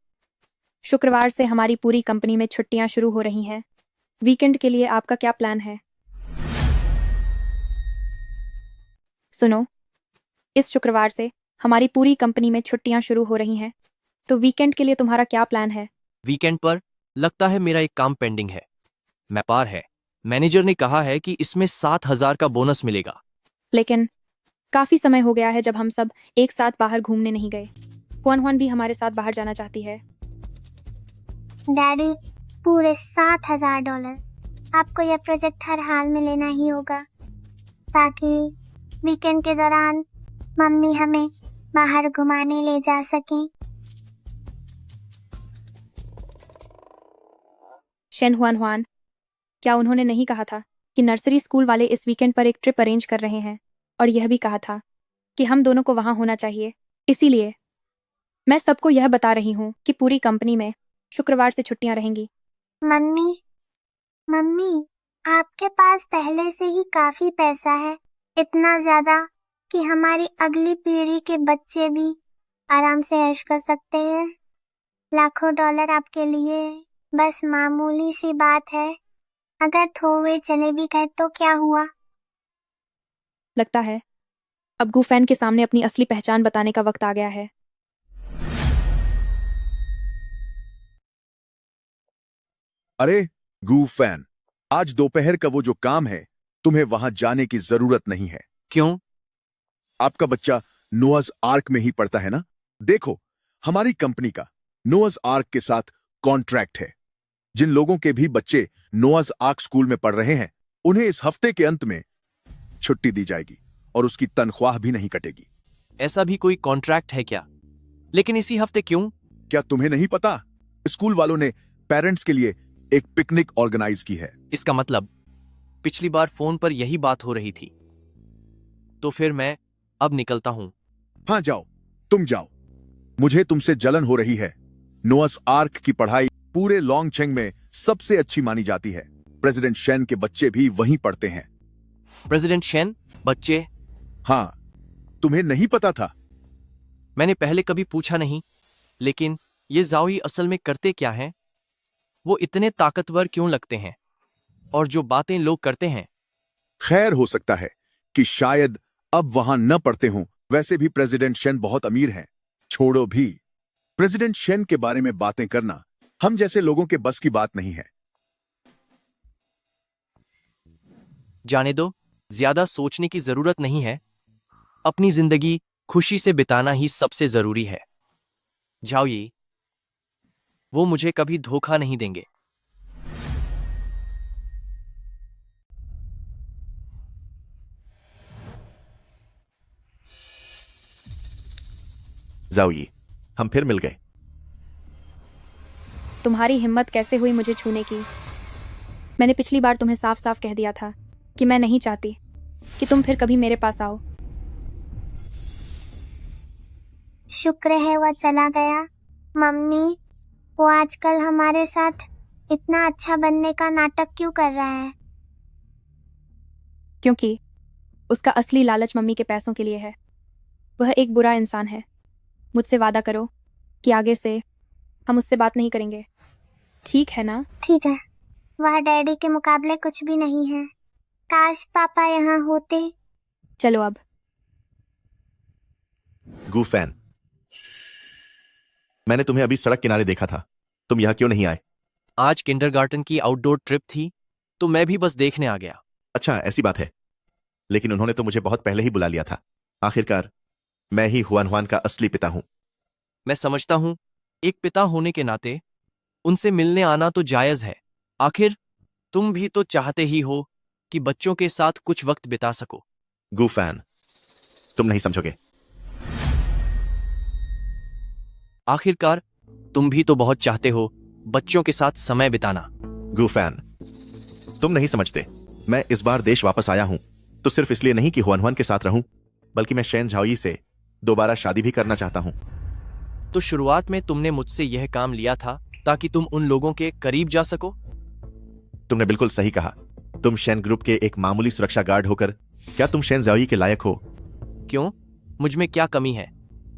S1: शुक्रवार से हमारी पूरी कंपनी में छुट्टियां शुरू हो रही हैं। वीकेंड के लिए आपका क्या प्लान है? सुनो, इस शुक्रवार से हमारी पूरी कंपनी में छुट्टियां शुरू हो रही हैं, तो वीकेंड के लिए तुम्हारा क्या प्लान है?
S2: वीकेंड पर लगता है मेरा एक काम पेंडिंग है। व्यापार है। मैनेजर ने कहा है कि इसमें 7,000 का बोनस मिलेगा।
S1: लेकिन काफी समय हो गया है जब हम सब एक साथ बाहर घूमने नहीं गए। हुआन हुआन भी हमारे साथ बाहर जाना चाहती है।
S5: डैडी, पूरे $7,000। आपको यह प्रोजेक्ट हर हाल में लेना ही होगा, ताकि वीकेंड के दौरान मम्मी हमें बाहर घुमाने ले जा सकें।
S1: शेन हुआन हुआन, क्या उन्होंने नहीं कहा था कि नर्सरी स्कूल वाले इस वीकेंड पर एक ट्रिप अरेंज कर रहे हैं, और यह भी कहा था कि हम दोनों को वहां होना चाहिए? इसीलिए मैं सबको यह बता रही हूँ कि पूरी कंपनी में शुक्रवार से छुट्टियां रहेंगी।
S5: मम्मी, मम्मी, आपके पास पहले से ही काफी पैसा है, इतना ज्यादा कि हमारी अगली पीढ़ी के बच्चे भी आराम से ऐश कर सकते हैं। लाखों डॉलर आपके लिए बस मामूली सी बात है। अगर थोड़े चले भी गए तो क्या हुआ?
S1: लगता है अब गुफैन के सामने अपनी असली पहचान बताने का वक्त आ गया है।
S9: अरे गूफैन, आज दोपहर का वो जो काम है, तुम्हें वहां जाने की जरूरत नहीं है।
S2: क्यों?
S9: आपका बच्चा नोआज आर्क में ही पढ़ता है ना? देखो, हमारी कंपनी का नोआज आर्क के साथ कॉन्ट्रैक्ट है। जिन लोगों के भी बच्चे नोआज आर्क स्कूल में पढ़ रहे हैं, उन्हें इस हफ्ते के अंत में छुट्टी दी जाएगी और उसकी तनख्वाह भी नहीं कटेगी।
S2: ऐसा भी कोई कॉन्ट्रैक्ट है क्या? लेकिन इसी हफ्ते क्यों?
S9: क्या तुम्हें नहीं पता? स्कूल वालों ने पेरेंट्स के लिए एक पिकनिक ऑर्गेनाइज की है।
S2: इसका मतलब पिछली बार फोन पर यही बात हो रही थी। तो फिर मैं अब निकलता हूं।
S9: हाँ जाओ, तुम जाओ। मुझे तुमसे जलन हो रही है। नोअस आर्क की पढ़ाई पूरे लॉन्गचेंग में सबसे अच्छी मानी जाती है। प्रेसिडेंट शेन के बच्चे भी वहीं पढ़ते हैं।
S2: प्रेसिडेंट शेन बच्चे?
S9: हाँ, तुम्हें नहीं पता था?
S2: मैंने पहले कभी पूछा नहीं। लेकिन ये जाओई असल में करते क्या हैं? वो इतने ताकतवर क्यों लगते हैं? और जो बातें लोग करते हैं?
S9: खैर, हो सकता है कि शायद अब वहां न पढ़ते हों। वैसे भी प्रेसिडेंट शेन बहुत अमीर हैं। छोड़ो भी, प्रेसिडेंट शेन के बारे में बातें करना हम जैसे लोगों के बस की बात नहीं है।
S2: जाने दो, ज्यादा सोचने की जरूरत नहीं है। अपनी जिंदगी खुशी से बिताना ही सबसे जरूरी है। जाओई, वो मुझे कभी धोखा नहीं देंगे।
S14: जाओई, हम फिर मिल गए।
S1: तुम्हारी हिम्मत कैसे हुई मुझे छूने की? मैंने पिछली बार तुम्हें साफ साफ कह दिया था कि मैं नहीं चाहती कि तुम फिर कभी मेरे पास आओ।
S5: शुक्र है वह चला गया। मम्मी, वो आजकल हमारे साथ इतना अच्छा बनने का नाटक क्यों कर रहा है?
S1: क्योंकि उसका असली लालच मम्मी के पैसों के लिए है। वह एक बुरा इंसान है। मुझसे वादा करो कि आगे से हम उससे बात नहीं करेंगे। ठीक है ना?
S5: ठीक है। वह डैडी के मुकाबले कुछ भी नहीं है। काश पापा यहाँ होते।
S1: चलो अब।
S14: गूफैन, मैंने तुम्हें अभी सड़क किनारे देखा था। तुम यहाँ क्यों नहीं आए?
S2: आज किंडरगार्टन की आउटडोर ट्रिप थी, तो मैं भी बस देखने आ गया।
S14: अच्छा, ऐसी बात है। लेकिन उन्होंने तो मुझे बहुत पहले ही बुला लिया था। आखिरकार मैं ही हुआन हुआन का असली पिता हूं।
S2: मैं समझता हूं, एक पिता होने के नाते उनसे मिलने आना तो जायज है। आखिर तुम भी तो चाहते ही हो कि बच्चों के साथ कुछ वक्त बिता सको।
S14: गूफैन, तुम नहीं समझोगे।
S2: आखिरकार तुम भी तो बहुत चाहते हो बच्चों के साथ समय बिताना।
S14: गूफैन, तुम नहीं समझते। मैं इस बार देश वापस आया हूं तो सिर्फ इसलिए नहीं कि हुआन हुआन के साथ रहूं, बल्कि मैं शेन झाओई से दोबारा शादी भी करना चाहता हूं।
S2: तो शुरुआत में तुमने मुझसे यह काम लिया था ताकि तुम उन लोगों के करीब जा सको।
S14: तुमने बिल्कुल सही कहा। तुम शेन ग्रुप के एक मामूली सुरक्षा गार्ड होकर क्या तुम शेन झाओई के लायक हो?
S2: क्यों? मुझ में क्या कमी है?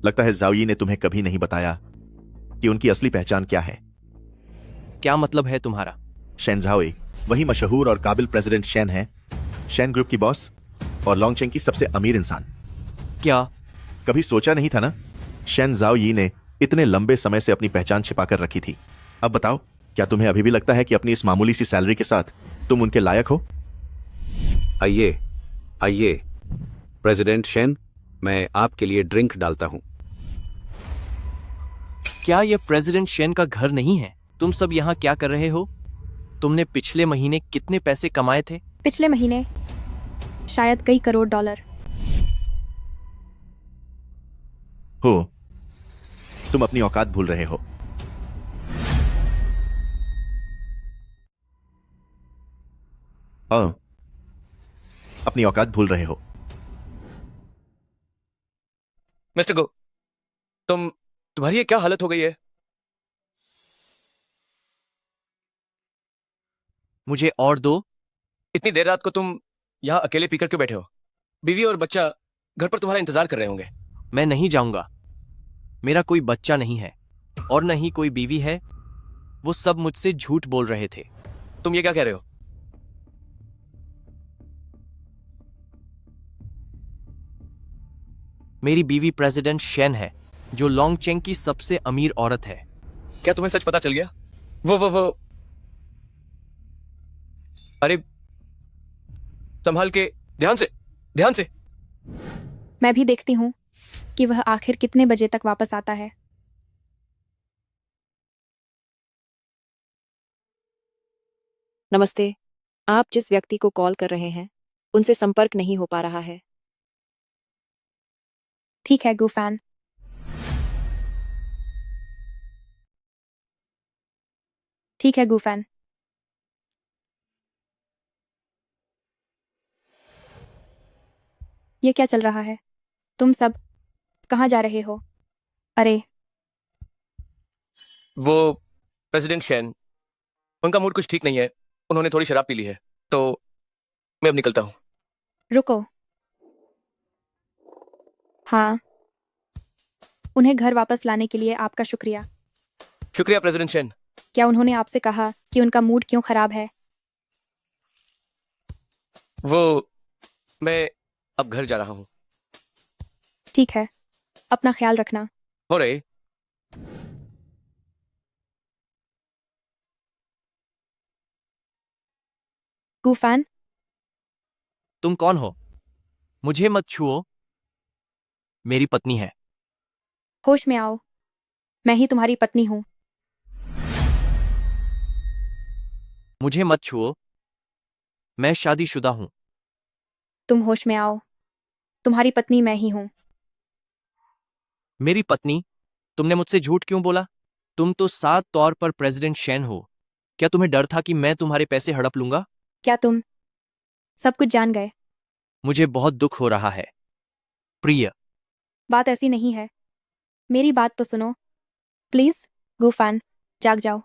S14: लगता है झाओई ने तुम्हें कभी नहीं बताया कि उनकी असली पहचान क्या है।
S2: क्या मतलब है तुम्हारा?
S14: शेन झाओई वही मशहूर और काबिल प्रेसिडेंट शेन है, शेन ग्रुप की बॉस और लॉन्गचेंग की सबसे अमीर इंसान।
S2: क्या?
S14: कभी सोचा नहीं था ना? शेन झाओई ने इतने लंबे समय से अपनी पहचान छिपाकर रखी थी। अब बताओ, क्या तुम्हें अभी भी लगता है कि अपनी इस मामूली सी सैलरी के साथ तुम उनके लायक हो?
S10: आइए आइए प्रेसिडेंट शेन, मैं आपके लिए ड्रिंक डालता हूं।
S2: क्या यह प्रेसिडेंट शेन का घर नहीं है? तुम सब यहाँ क्या कर रहे हो? तुमने पिछले महीने कितने पैसे कमाए थे?
S1: पिछले महीने शायद कई करोड़ डॉलर।
S14: हो, तुम अपनी औकात भूल रहे हो। अपनी औकात भूल रहे हो।
S4: मिस्टर गो, तुम्हारी ये क्या हालत हो गई है?
S2: मुझे और दो।
S4: इतनी देर रात को तुम यहाँ अकेले पीकर क्यों बैठे हो? बीवी और बच्चा घर पर तुम्हारा इंतजार कर रहे होंगे।
S2: मैं नहीं जाऊंगा। मेरा कोई बच्चा नहीं है और न ही कोई बीवी है। वो सब मुझसे झूठ बोल रहे थे।
S4: तुम ये क्या कह रहे हो?
S2: मेरी बीवी प्रेसिडेंट शेन है, जो लॉन्गचेंग की सबसे अमीर औरत है।
S4: क्या तुम्हें सच पता चल गया? वो अरे संभाल के, ध्यान से।
S1: मैं भी देखती हूँ कि वह आखिर कितने बजे तक वापस आता है।
S15: नमस्ते। आप जिस व्यक्ति को कॉल कर रहे हैं
S1: उनसे संपर्क नहीं हो पा रहा है। ठीक है गुफैन। ठीक है गुफैन। ये क्या चल रहा है? तुम सब कहाँ जा रहे हो? अरे
S4: वो प्रेसिडेंट शेन, उनका मूड कुछ ठीक नहीं है। उन्होंने थोड़ी शराब पी ली है, तो मैं अब निकलता हूँ।
S1: रुको। हाँ, उन्हें घर वापस लाने के लिए आपका शुक्रिया।
S4: शुक्रिया प्रेसिडेंट शेन।
S1: क्या उन्होंने आपसे कहा कि उनका मूड क्यों खराब है?
S4: वो मैं अब घर जा रहा हूँ।
S1: ठीक है, अपना ख्याल रखना।
S4: हो रही।
S1: गुफैन,
S2: तुम कौन हो? मुझे मत छुओ, मेरी पत्नी है।
S1: होश में आओ, मैं ही तुम्हारी पत्नी हूँ।
S2: मुझे मत छुओ, मैं शादीशुदा हूं।
S1: तुम होश में आओ, तुम्हारी पत्नी मैं ही हूँ।
S2: मेरी पत्नी? तुमने मुझसे झूठ क्यों बोला? तुम तो साफ तौर पर प्रेसिडेंट शेन हो। क्या तुम्हें डर था कि मैं तुम्हारे पैसे हड़प लूंगा?
S1: क्या तुम सब कुछ जान गए?
S2: मुझे बहुत दुख हो रहा है प्रिय।
S1: बात ऐसी नहीं है, मेरी बात तो सुनो प्लीज। गुफैन, जाग जाओ।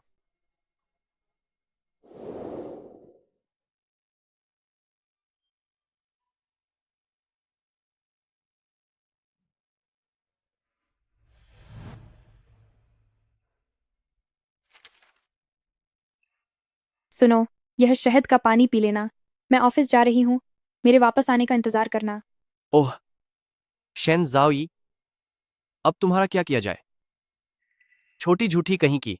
S1: सुनो, यह शहद का पानी पी लेना। मैं ऑफिस जा रही हूँ, मेरे वापस आने का इंतजार करना।
S2: ओह शेन जाओई, अब तुम्हारा क्या किया जाए? छोटी झूठी कहीं की।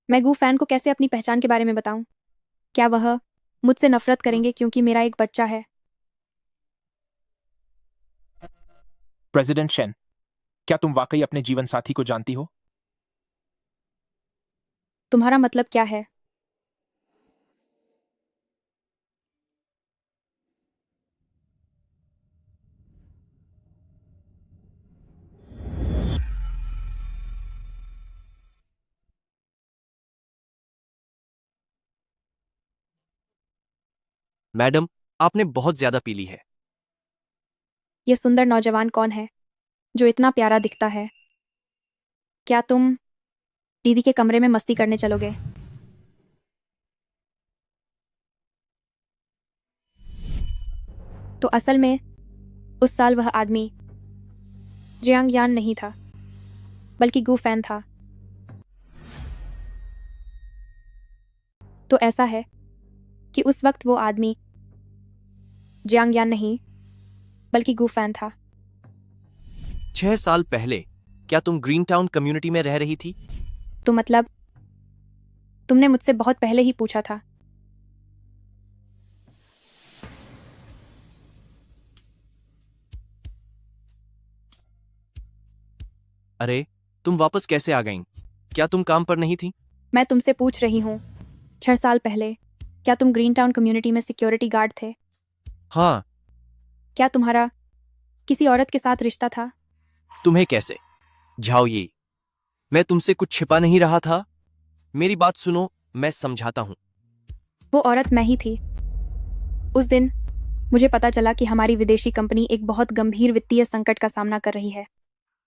S1: मैं गुफैन को कैसे अपनी पहचान के बारे में बताऊं? क्या वह मुझसे नफरत करेंगे क्योंकि मेरा एक बच्चा है?
S8: प्रेसिडेंट शेन, क्या तुम वाकई अपने जीवन साथी को जानती हो?
S1: तुम्हारा मतलब क्या है?
S2: मैडम, आपने बहुत ज्यादा पी ली है।
S1: यह सुंदर नौजवान कौन है जो इतना प्यारा दिखता है? क्या तुम दीदी के कमरे में मस्ती करने चलोगे? तो असल में उस साल वह आदमी जियांग यान नहीं था, बल्कि गुफैन था। तो ऐसा है कि उस वक्त वो आदमी जियांग यान नहीं, बल्कि गुफैन था।
S2: 6 साल पहले क्या तुम ग्रीन टाउन कम्युनिटी में रह रही थी?
S1: तो मतलब तुमने मुझसे बहुत पहले ही पूछा था।
S2: अरे, तुम वापस कैसे आ गईं? क्या तुम काम पर नहीं थी?
S1: मैं तुमसे पूछ रही हूँ, 6 साल पहले क्या तुम ग्रीन टाउन कम्युनिटी में सिक्योरिटी गार्ड थे?
S2: हाँ।
S1: क्या तुम्हारा किसी औरत के साथ रिश्ता था?
S2: तुम्हें कैसे? झाओ ये, मैं तुमसे कुछ छिपा नहीं रहा था। मेरी बात सुनो, मैं समझाता हूं।
S1: वो औरत मैं ही थी। उस दिन मुझे पता चला कि हमारी विदेशी कंपनी एक बहुत गंभीर वित्तीय संकट का सामना कर रही है।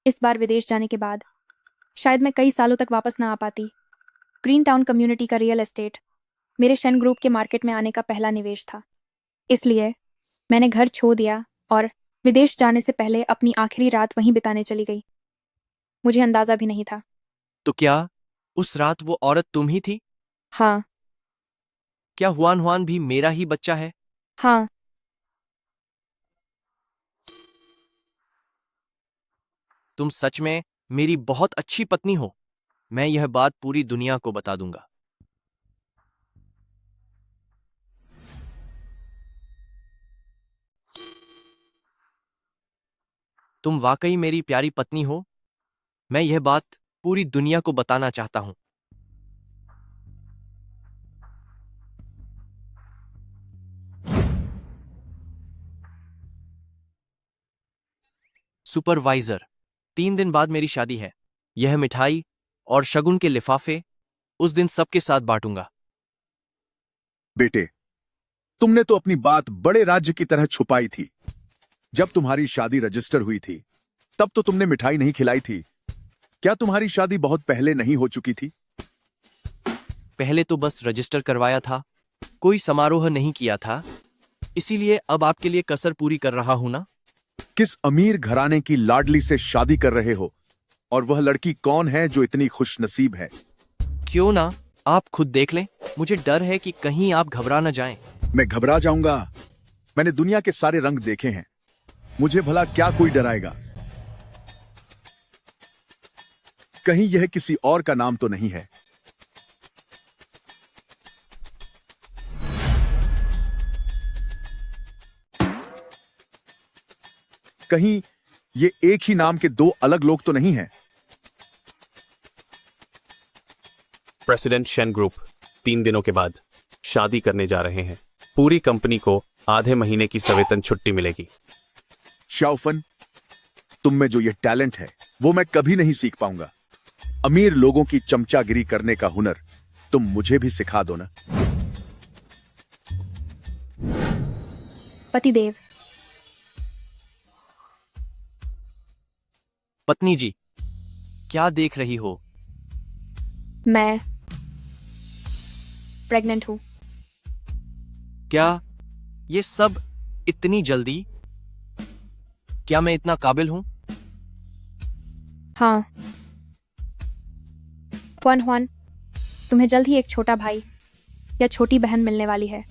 S1: इस बार विदेश जाने के बाद शायद मैं कई सालों तक वापस ना आ पाती। ग्रीन टाउन कम्युनिटी का रियल एस्टेट मेरे शन ग्रुप के मार्केट में आने का पहला निवेश था। इसलिए मैंने घर छोड़ दिया और विदेश जाने से पहले अपनी आखिरी रात वहीं बिताने चली गई। मुझे अंदाजा भी नहीं था।
S2: तो क्या उस रात वो औरत तुम ही थी?
S1: हाँ।
S2: क्या हुआन हुआन भी मेरा ही बच्चा है?
S1: हाँ।
S2: तुम सच में मेरी बहुत अच्छी पत्नी हो। मैं यह बात पूरी दुनिया को बता दूंगा। तुम वाकई मेरी प्यारी पत्नी हो। मैं यह बात पूरी दुनिया को बताना चाहता हूं। सुपरवाइजर, 3 दिन बाद मेरी शादी है। यह मिठाई और शगुन के लिफाफे उस दिन सबके साथ बांटूंगा।
S9: बेटे, तुमने तो अपनी बात बड़े राज्य की तरह छुपाई थी। जब तुम्हारी शादी रजिस्टर हुई थी तब तो तुमने मिठाई नहीं खिलाई थी। क्या तुम्हारी शादी बहुत पहले नहीं हो चुकी थी?
S2: पहले तो बस रजिस्टर करवाया था, कोई समारोह नहीं किया था, इसीलिए अब आपके लिए कसर पूरी कर रहा हूं ना।
S9: किस अमीर घराने की लाडली से शादी कर रहे हो? और वह लड़की कौन है जो इतनी खुशनसीब है?
S2: क्यों ना आप खुद देख लें। मुझे डर है कि कहीं आप घबरा न जाएं।
S9: मैं घबरा जाऊंगा? मैंने दुनिया के सारे रंग देखे हैं, मुझे भला क्या कोई डराएगा? कहीं यह किसी और का नाम तो नहीं है? कहीं ये एक ही नाम के 2 अलग लोग तो नहीं हैं?
S15: प्रेसिडेंट शेन ग्रुप 3 दिनों के बाद शादी करने जा रहे हैं। पूरी कंपनी को आधे महीने की सवेतन छुट्टी मिलेगी।
S9: शाओफन, तुम में जो ये टैलेंट है वो मैं कभी नहीं सीख पाऊंगा। अमीर लोगों की चमचागिरी करने का हुनर तुम मुझे भी सिखा दो ना।
S1: पतिदेव।
S2: पत्नी जी, क्या देख रही हो?
S1: मैं प्रेग्नेंट हूं।
S2: क्या ये सब इतनी जल्दी? क्या मैं इतना काबिल हूं?
S1: हाँ। वन हुआन, तुम्हें जल्द ही एक छोटा भाई या छोटी बहन मिलने वाली है।